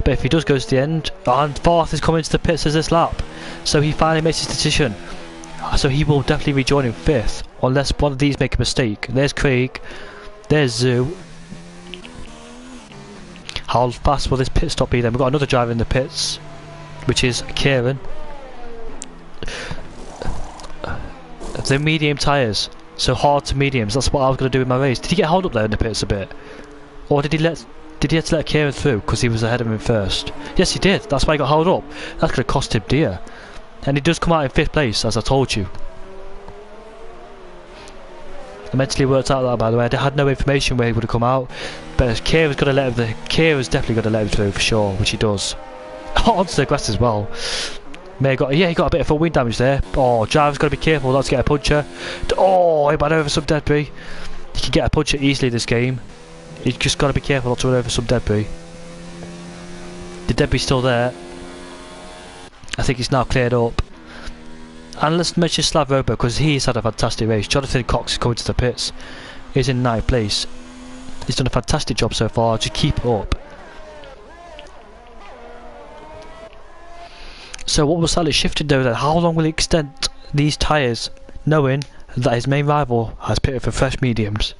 but if he does go to the end, and Fourth is coming to the pits as this lap, so he finally makes his decision. So he will definitely rejoin in 5th, unless one of these make a mistake. There's Craig, there's Zoo. How fast will this pit stop be then? We've got another driver in the pits, which is Kieran. The medium tyres, so hard to mediums, that's what I was going to do in my race. Did he get held up there in the pits a bit? Or did he have to let Kieran through because he was ahead of him first? Yes, he did. That's why he got held up. That's going to cost him dear. And he does come out in 5th place, as I told you. I mentally worked out that, by the way. I had no information where he would have come out, but Kieran's definitely going to let him through for sure, which he does. Onto the grass as well. He got a bit of full wind damage there. Oh, driver's got to be careful not to get a puncher. Oh, he ran over some debris. He can get a puncher easily this game. He's just got to be careful not to run over some debris. The debris still there. I think it's now cleared up. And let's mention Slavoba because he's had a fantastic race. Jonathan Cox is coming to the pits. He's in 9th place. He's done a fantastic job so far. Just keep it up. So what was slightly shifted though then? How long will he extend these tyres knowing that his main rival has pitted for fresh mediums?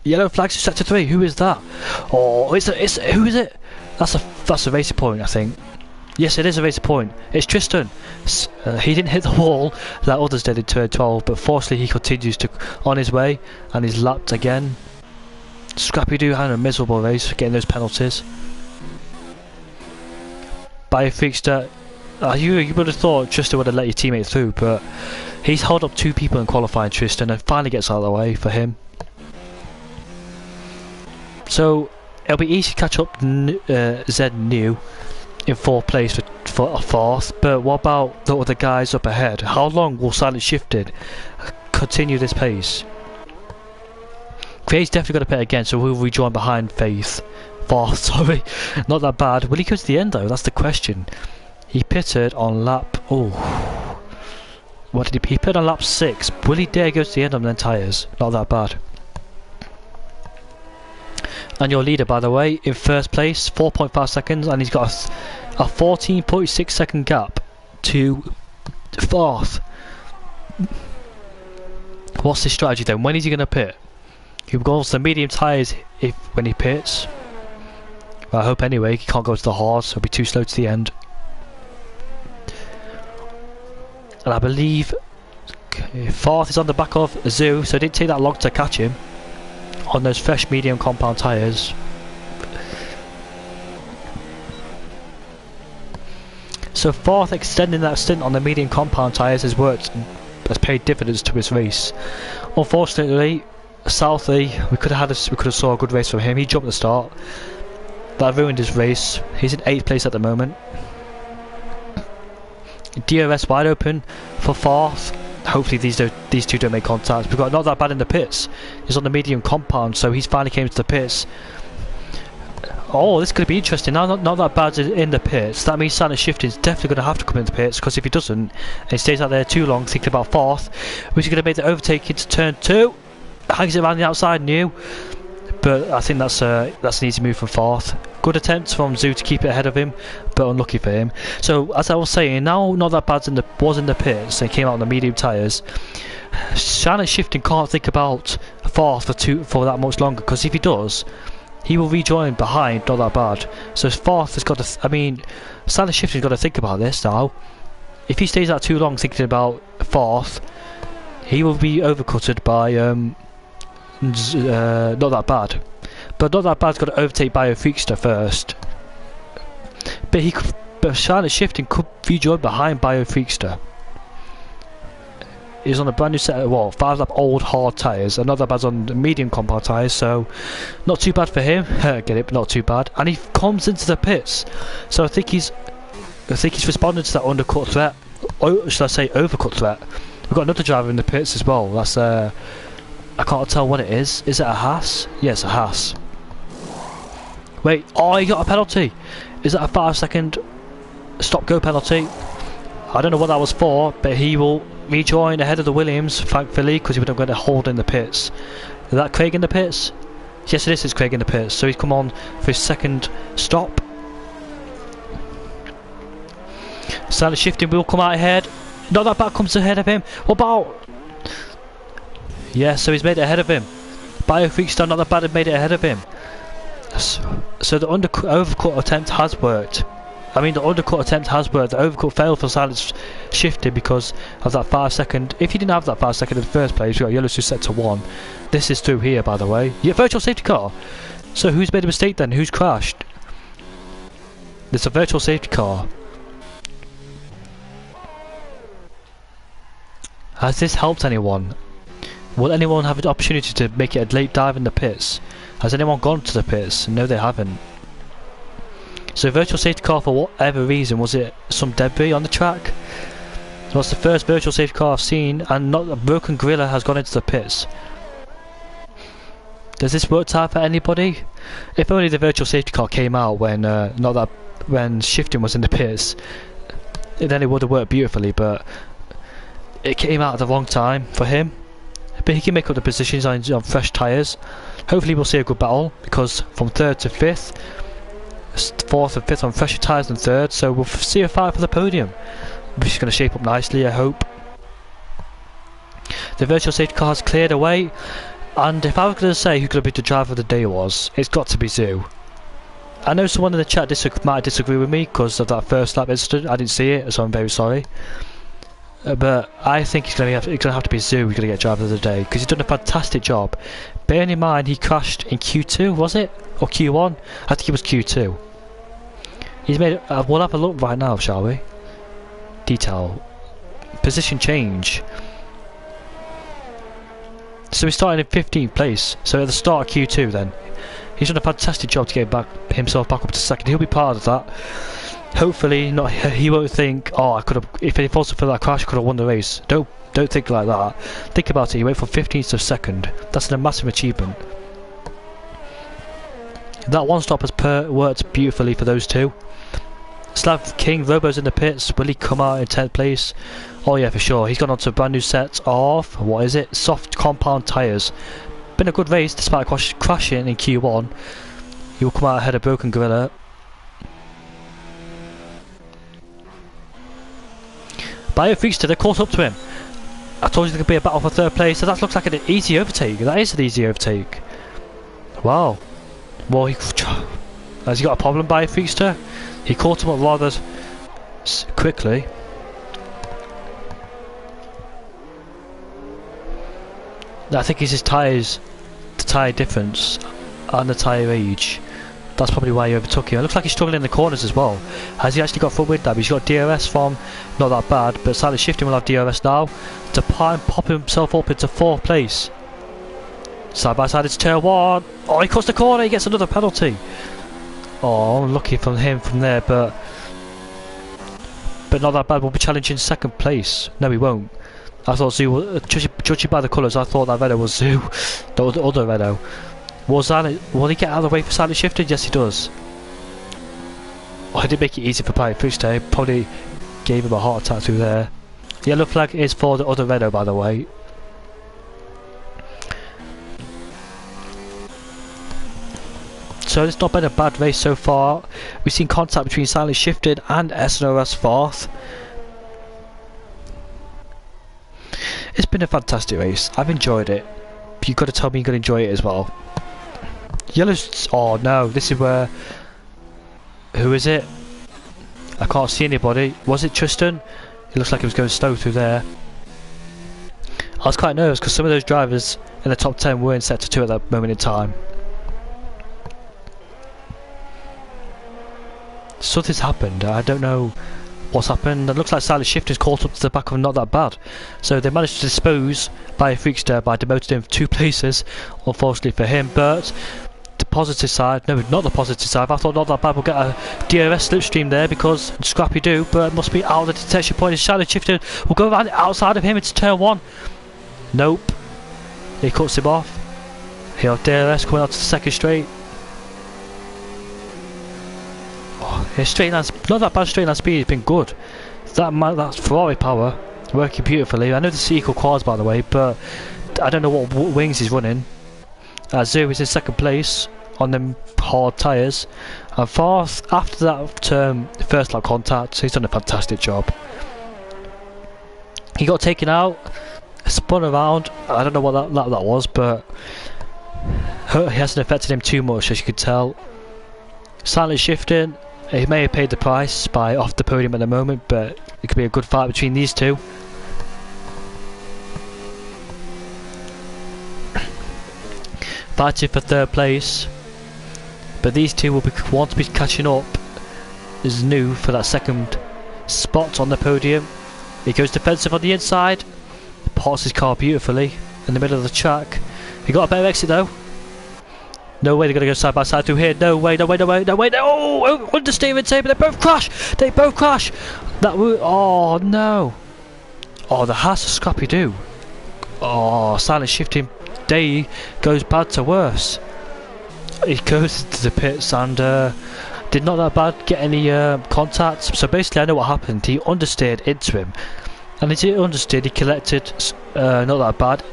Yellow flags to sector 3. Who is that? Oh, who is it? That's a racing point, I think. Yes, it is a racing point. It's Tristan. He didn't hit the wall like others did in turn 12, but fortunately he continues on his way and he's lapped again. Scrappy Doo had a miserable race getting those penalties. Biofreakster, you would have thought Tristan would have let your teammate through, but he's held up 2 people in qualifying, Tristan, and finally gets out of the way for him. So it'll be easy to catch up Zed New in 4th place for 4th, but what about the other guys up ahead? How long will Silent Shifted continue this pace? Faith's definitely got to pit again, so we'll rejoin behind Faith. 4th, sorry, not that bad. Will he go to the end though? That's the question. He pitted on lap. Oh, what did he pitted on lap 6? Will he dare go to the end on them tyres? Not that bad. And your leader, by the way, in 1st place, 4.5 seconds, and he's got a 14.6 second gap to 4th. What's his strategy then? When is he going to pit? He goes to the medium tyres when he pits. Well, I hope anyway. He can't go to the hard, so he'll be too slow to the end. And I believe 4th is on the back of Zoo, so it didn't take that long to catch him on those fresh medium compound tyres. So 4th extending that stint on the medium compound tyres has paid dividends to his race. Unfortunately, Southie, we could have saw a good race from him. He jumped the start. That ruined his race. He's in 8th place at the moment. DRS wide open for 4th. Hopefully these two don't make contact. We've got Not That Bad in the pits. He's on the medium compound, so he's finally came to the pits. Oh, this could be interesting. Now Not That Bad's in the pits. That means Silent Shifting's definitely going to have to come in the pits, because if he doesn't, and he stays out there too long thinking about 4th, which is going to make the overtake into turn 2. Hangs it around the outside, New. But I think that's an easy move from 4th. Good attempts from Zoo to keep it ahead of him, but unlucky for him. So as I was saying, now Not That Bad's was in the pits and came out on the medium tyres. Silent Shifting can't think about 4th for that much longer, because if he does, he will rejoin behind Not That Bad. So 4th has got to. Silent Shifting's got to think about this now. If he stays out too long thinking about 4th, he will be overcutted by Not That Bad. But Not That Bad's got to overtake Biofreakster first. But Silent Shifting could rejoin behind Biofreakster. He's on a brand new set of 5-lap old hard tyres. Not That Bad's on the medium compound tyres, so not too bad for him. Get it, but not too bad. And he comes into the pits, so I think he's responded to that undercut threat. Or should I say overcut threat? We've got another driver in the pits as well. That's I can't tell what it is. Is it a Haas? Yeah, it's a Haas. Wait, oh, he got a penalty. Is that a 5-second stop-go penalty? I don't know what that was for, but he will rejoin ahead of the Williams, thankfully, because he would have got a hold in the pits. Is that Craig in the pits? Yes, it is. It's Craig in the pits. So he's come on for his second stop. Slightly shifting, will come out ahead. Not that bad, comes ahead of him. What about? Yeah, so he's made it ahead of him. Biofreakster, not that bad, had made it ahead of him. So the overcut attempt has worked. I mean, the undercut attempt has worked. The overcut failed for Silence shifting because of that 5 second. If you didn't have that 5 second in the first place, you got yellows who set to 1. This is through here, by the way. Yeah, virtual safety car. So who's made a mistake then? Who's crashed? There's a virtual safety car. Has this helped anyone? Will anyone have an opportunity to make it a late dive in the pits? Has anyone gone to the pits? No, they haven't. So virtual safety car, for whatever reason, was it some debris on the track? So it's the first virtual safety car I've seen, and not a broken gorilla has gone into the pits. Does this work out for anybody? If only the virtual safety car came out when when shifting was in the pits, then it would have worked beautifully. But it came out at the wrong time for him. But he can make up the positions on fresh tyres. Hopefully we'll see a good battle, because from 3rd to 5th, 4th and 5th on fresher tyres than 3rd, so we'll see a fight for the podium, which is going to shape up nicely, I hope. The virtual safety car has cleared away, and if I was going to say who could have been the driver of the day was, it's got to be Zoo. I know someone in the chat might disagree with me because of that first lap incident. I didn't see it, so I'm very sorry. But I think it's going to have to be Zoo who's going to get driver of the day, because he's done a fantastic job. Bearing in mind he crashed in Q2, was it? Or Q1? I think it was Q2. He's made. We'll have a look right now, shall we? Detail. Position change. So he's starting in 15th place. So at the start of Q2 then. He's done a fantastic job to get himself back up to 2nd. He'll be part of that. Hopefully not. He won't think, oh, I could have. If it wasn't for that crash, I could have won the race. Don't think like that. Think about it. He went from 15th to 2nd. That's a massive achievement. That one stop has worked beautifully for those two. Slav King, Robo's in the pits. Will he come out in 10th place? Oh yeah, for sure. He's gone on to a brand new set of, what is it? Soft compound tyres. Been a good race despite crashing in Q1. He will come out ahead of Broken Gorilla. Biofreakster, they caught up to him. I told you there could be a battle for 3rd place, so that looks like an easy overtake. That is an easy overtake. Wow. Well, has he got a problem, Biofreakster? He caught him up rather quickly. I think it's his tyres, the tyre difference and the tyre age. That's probably why he overtook him. It looks like he's struggling in the corners as well. Has he actually got front wheel dab? He's got DRS from, not that bad, but Silent Shifting will have DRS now to pop himself up into 4th place. Side by side, it's turn 1. Oh, he cuts the corner, he gets another penalty. Oh, unlucky from him from there, but not that bad. We'll be challenging 2nd place. No, he won't. I thought Zoo, judging by the colours, I thought that Renault was Zoo, the other Renault. Will he get out of the way for Silent Shifting? Yes, he does. Oh, I did make it easy for Biofreakster. Probably gave him a heart attack through there. The yellow flag is for the other Renault, by the way. So it's not been a bad race so far. We've seen contact between Silent Shifted and SNRS 4th. It's been a fantastic race. I've enjoyed it. But you've got to tell me you're going to enjoy it as well. Yellow's... Oh no, this is where... Who is it? I can't see anybody. Was it Tristan? It looks like he was going slow through there. I was quite nervous because some of those drivers in the top 10 were in sector 2 at that moment in time. Something's happened. I don't know what's happened. It looks like Silent Shifter's caught up to the back of Not That Bad. So they managed to dispose Biofreakster by demoting him 2 places, unfortunately for him. But the positive side, no, not the positive side. I thought Not That Bad would get a DRS slipstream there because Scrappy do, but it must be out of the detection point. Silent Shifter will go around outside of him into turn 1. Nope. He cuts him off. He'll have DRS coming out to the 2nd straight. His straight line, not that bad straight line speed, has been good. That's Ferrari power, working beautifully. I know this is equal quads by the way, but I don't know what wings he's running. Zhu is in second place on them hard tyres. And fourth, after that first lap contact, he's done a fantastic job. He got taken out, spun around. I don't know what that was, but it hasn't affected him too much, as you could tell. Silently shifting. He may have paid the price by off the podium at the moment, but it could be a good fight between these two. Fighting for third place, but these two will want to be catching up. Is new for that second spot on the podium. He goes defensive on the inside, parks his car beautifully in the middle of the track. He got a better exit though. No way they're gonna go side by side through here. No way, no way, no way, no way. No! Oh, understeering table. They both crash. They both crash. Oh no. Oh, the Haas of Scrappy Doo. Oh, silent shifting. Day goes bad to worse. He goes into the pits and did not that bad get any contacts. So basically, I know what happened. He understeered into him, and as he understeered, he collected not that bad,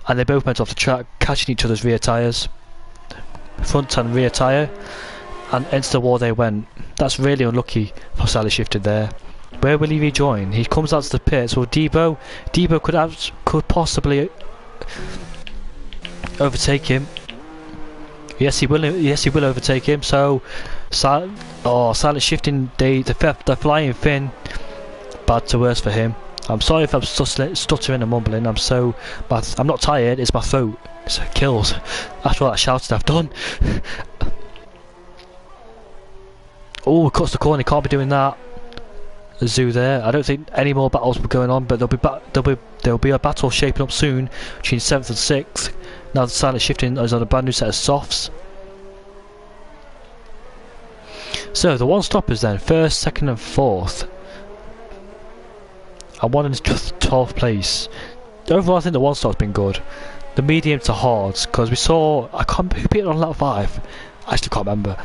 and they both went off the track, catching each other's rear tyres. Front and rear tyre, and into the wall they went. That's really unlucky for Sally Shifted there. Where will he rejoin? He comes out to the pits. Well, Debo could possibly overtake him. Yes, he will. Yes, he will overtake him. So, Silent Shifting, the flying Finn, bad to worse for him. I'm sorry if I'm stuttering and mumbling. I'm not tired. It's my throat. So it kills. After all that shouting I've done. Oh, cuts the corner. He can't be doing that. The Zoo there. I don't think any more battles were going on, but there'll be a battle shaping up soon between 7th and 6th. Now the Silent Shifting is on a brand new set of softs. So the one stoppers then, 1st, 2nd and 4th. And one in 12th place. Overall, I think the one stop's been good. The medium to hards, because we saw, who pitted on lap 5? I actually can't remember.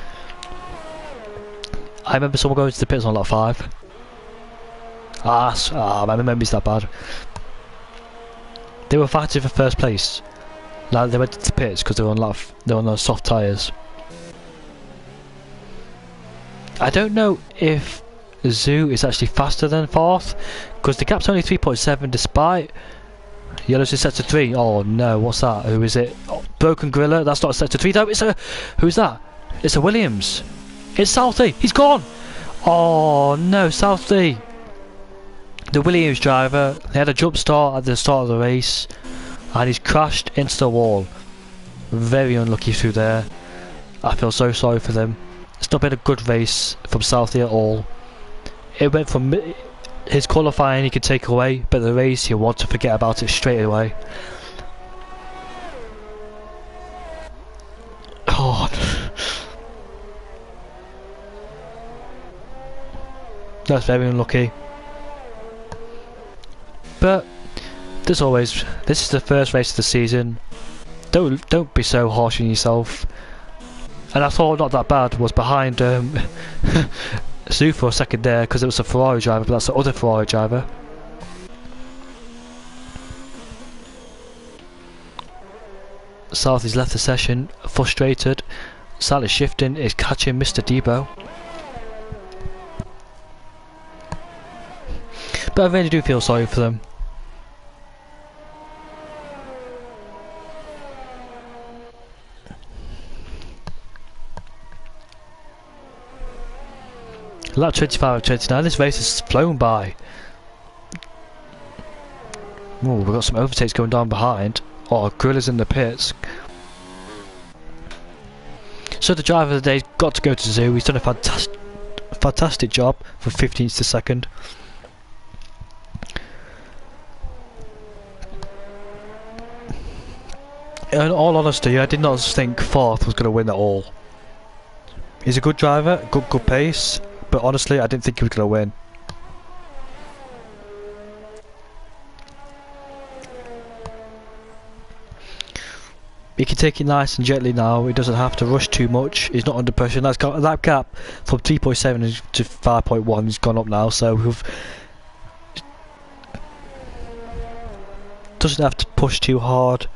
I remember someone going to the pits on lap 5. My memory's that bad. They were fighting for first place. Now they went to the pits because they were on those soft tyres. I don't know if Zoo is actually faster than 4th, because the gap's only 3.7 despite Yellow's in sector 3. Oh no, what's that? Who is it? Oh, Broken Gorilla. That's not sector 3 though. Who's that? It's a Williams. It's Southie. He's gone. Oh no, Southie. The Williams driver. He had a jump start at the start of the race, and he's crashed into the wall. Very unlucky through there. I feel so sorry for them. It's not been a good race from Southie at all. It went from his qualifying he could take away, but the race he'll want to forget about it straight away. Oh, that's very unlucky. But there's always, this is the first race of the season. Don't be so harsh on yourself. And I thought not that bad was behind Zoo for a second there because it was a Ferrari driver, but that's the other Ferrari driver. Southie's left the session, frustrated. Sally Shifting is catching Mr. Debo. But I really do feel sorry for them. Lap 25 and 29, this race has flown by. Oh, we've got some overtakes going down behind. Oh, Gorilla's in the pits. So the driver of the day's got to go to Zoo. He's done a fantastic job from 15th to 2nd. In all honesty, I did not think 4th was going to win at all. He's a good driver, good pace. But honestly, I didn't think he was going to win. He can take it nice and gently now. He doesn't have to rush too much. He's not under pressure. And that's got that gap from 3.7 to 5.1 has gone up now. So we've doesn't have to push too hard.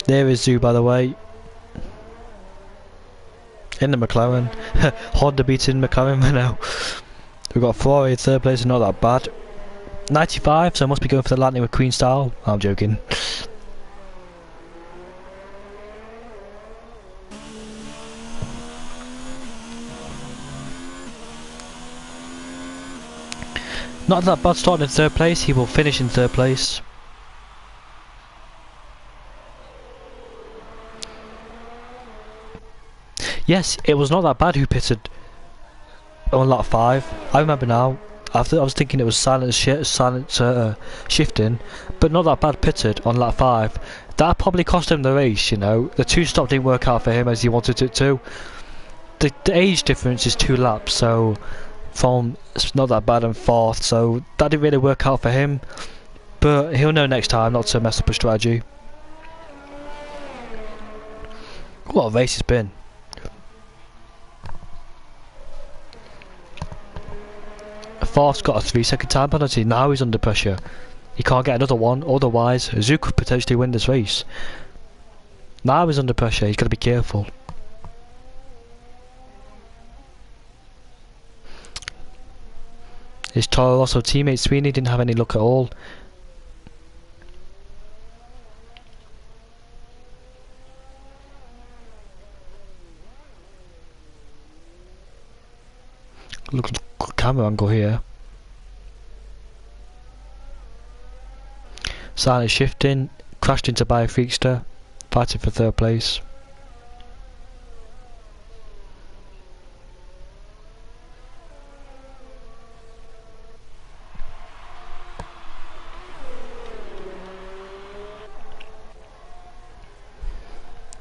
There is Zoo, by the way, in the McLaren. Honda beating McLaren now. We've got Ferrari in third place, not that bad. 95, so I must be going for the Lightning McQueen style. I'm joking. Not that bad starting in third place. He will finish in third place. Yes, it was not that bad who pitted on lap 5. I remember now. I was thinking it was silent shifting, but not that bad pitted on lap 5. That probably cost him the race, you know. The 2-stop didn't work out for him as he wanted it to. The age difference is 2 laps, so from it's not that bad and 4th, so that didn't really work out for him. But he'll know next time not to mess up a strategy. What a race it's been. Fourth's got a 3-second time penalty. Now he's under pressure. He can't get another one, otherwise Zoo could potentially win this race. Now he's under pressure, he's got to be careful. His Toro Rosso teammate Sweeney didn't have any luck at all. Look at the camera angle here. Silent shifting, crashed into by a Freakster, fighting for third place.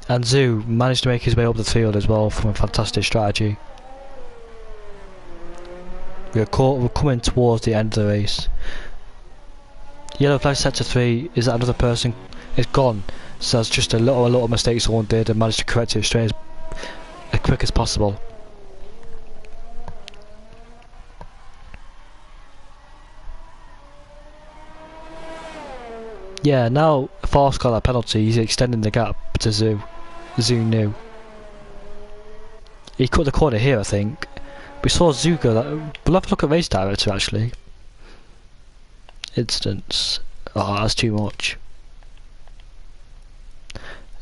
And Zoo managed to make his way up the field as well from a fantastic strategy. We're coming towards the end of the race. Yellow flag set to 3. Is that another person? It's gone. So that's just a little mistake someone did and managed to correct it straight as quick as possible. Yeah, now Force got that penalty. He's extending the gap to Zoo. Zoo knew. He cut the corner here, I think. We saw Zoo go that. We'll have to look at race director actually. Instance. Oh, that's too much.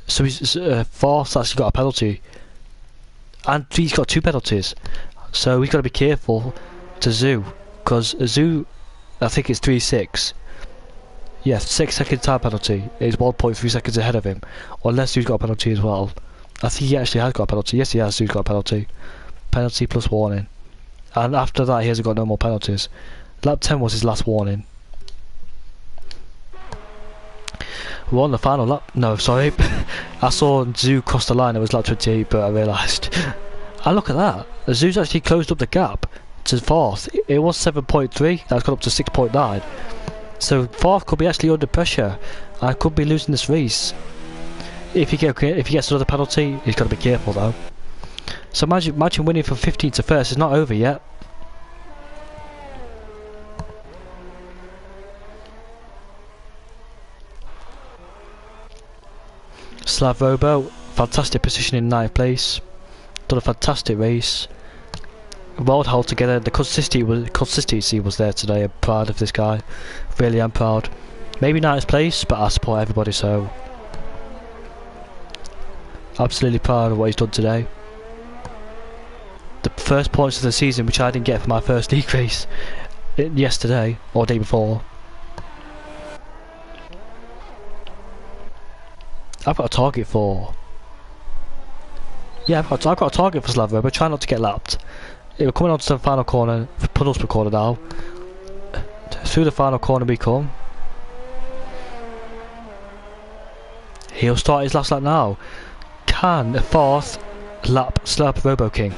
So he's Force actually got a penalty, and he's got 2 penalties. So he's got to be careful to Zoo, because Zoo, I think it's 3.6. Yeah, 6-second time penalty is 1.3 seconds ahead of him, unless Zoo's got a penalty as well. I think he actually has got a penalty. Yes, he has. Zoo's got a penalty. Penalty plus warning. And after that, he hasn't got no more penalties. Lap 10 was his last warning. We're on the final lap. No, sorry. I saw Zoo cross the line. It was lap 28, but I realised. And look at that. Zoo's actually closed up the gap to 4th. It was 7.3. That's gone up to 6.9. So 4th could be actually under pressure. I could be losing this race. If he gets another penalty, he's got to be careful though. So imagine winning from 15th to 1st. It's not over yet. Slav Robo, fantastic position in 9th place. Done a fantastic race. Well held together. The consistency was there today. I'm proud of this guy. Really am proud. Maybe 9th place, but I support everybody, so absolutely proud of what he's done today. The first points of the season, which I didn't get for my first league race yesterday or day before. I've got a target for. Yeah, I've got a target for Slavo, but try not to get lapped. We're coming on to the final corner, penultimate corner now. Through the final corner we come. He'll start his last lap now. Can the 4th lap slap Robo King?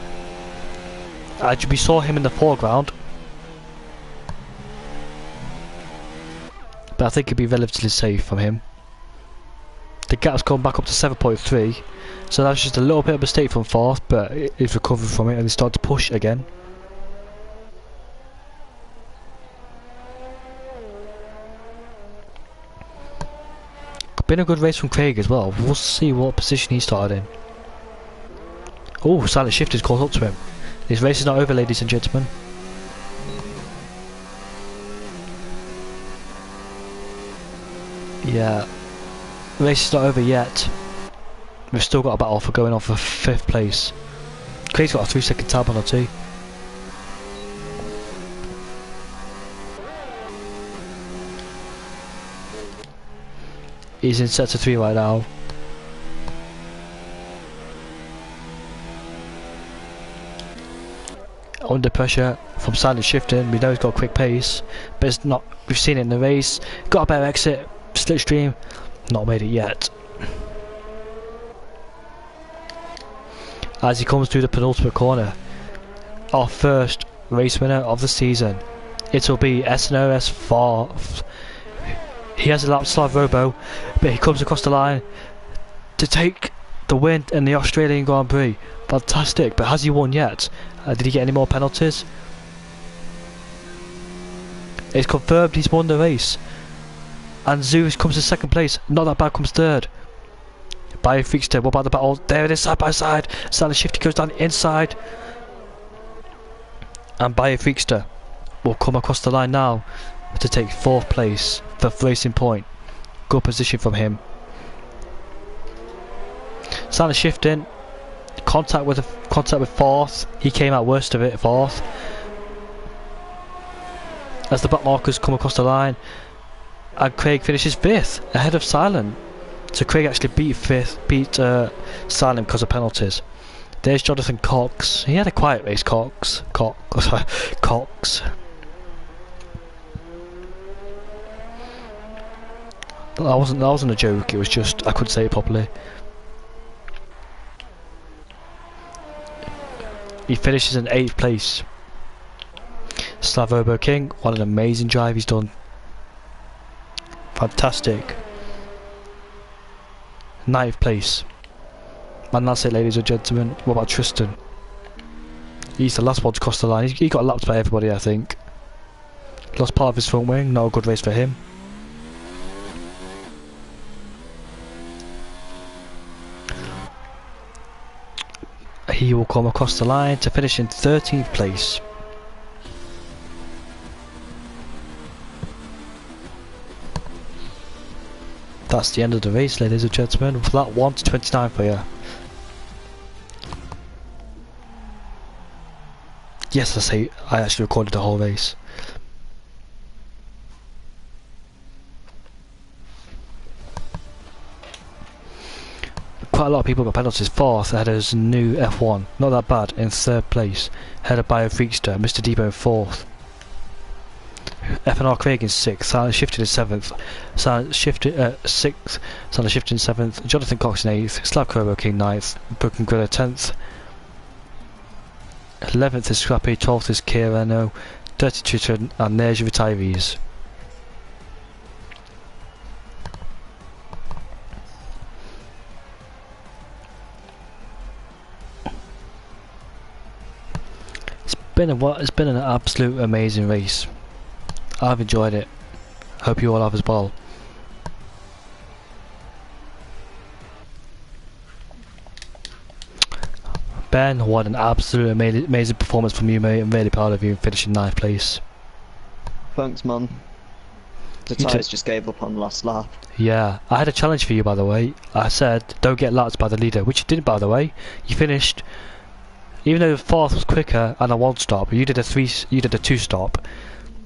We saw him in the foreground, but I think it'd be relatively safe from him. The gap's gone back up to 7.3. So that's just a little bit of a mistake from fourth, but he's recovered from it and he started to push again. Been a good race from Craig as well. We'll see what position he started in. Oh, silent shift is caught up to him. This race is not over, ladies and gentlemen. Yeah, race is not over yet. We've still got a battle for going on for 5th place. Craig's got a 3-second tab penalty. He's in sector 3 right now. Under pressure from silent shifting. We know he's got a quick pace, but it's not. We've seen it in the race. Got a better exit. Slipstream, not made it yet. As he comes through the penultimate corner, our first race winner of the season. It'll be FNR fourth. He has a lap Slav Robo, but he comes across the line to take the win in the Australian Grand Prix. Fantastic, but has he won yet? Did he get any more penalties? It's confirmed he's won the race. And Zeus comes in 2nd place. Not that bad, comes 3rd. Biofreakster, what about the battle? There it is, side by side. Silent Shifty goes down the inside. And Biofreakster will come across the line now to take 4th place for Racing Point. Good position from him. Silent Shifting. Contact with 4th. He came out worst of it, 4th. As the back markers come across the line. And Craig finishes 5th, ahead of Silent. So Craig actually beat Silent because of penalties. There's Jonathan Cox. He had a quiet race, Cox. Cox. That wasn't a joke. It was just I couldn't say it properly. He finishes in 8th place. Slavobo King, what an amazing drive he's done. Fantastic. 9th place. And that's it, ladies and gentlemen. What about Tristan? He's the last one to cross the line. He got lapped by everybody, I think. Lost part of his front wing. Not a good race for him. He will come across the line to finish in 13th place. That's the end of the race, ladies and gentlemen. For that 1 to 29 for you. Yes, I actually recorded the whole race. Quite a lot of people got penalties. 4th ahead of his new F1. Not that bad. In 3rd place, headed by a Freakster. Mr. Debo 4th. FNR Craig in 6th, Silent Shifted in 7th, Silent Shifted 6th, Silent Shifted in 7th, Jonathan Cox in 8th, Slav Corbo King 9th, Broken Gorilla 10th, 11th is Scrappy, 12th is Kira, no, 32 and there's your retirees. It's been an absolute amazing race. I've enjoyed it. Hope you all have as well. Ben, what an absolute amazing performance from you, mate. I'm really proud of you finishing 9th place. Thanks, man. The tyres just gave up on the last lap. Yeah, I had a challenge for you, by the way. I said, don't get lapped by the leader, which you didn't, by the way. You finished, even though 4th was quicker and a 1 stop, you did a 2 stop.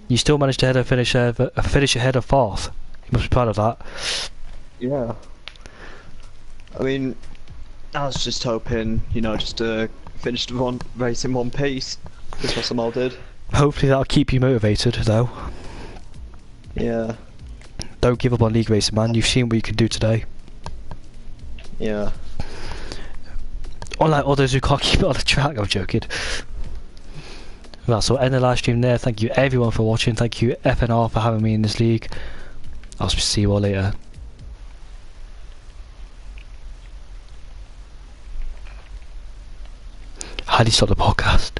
You still managed to finish ahead of 4th. You must be proud of that. Yeah. I mean, I was just hoping, you know, just to finish the race in one piece. That's what some all did. Hopefully that'll keep you motivated, though. Yeah. Don't give up on league racing, man. You've seen what you can do today. Yeah. Unlike others who can't keep it on the track, I'm joking. Right, so end the live stream there. Thank you everyone for watching. Thank you FNR for having me in this league. I'll see you all later. How do you start the podcast?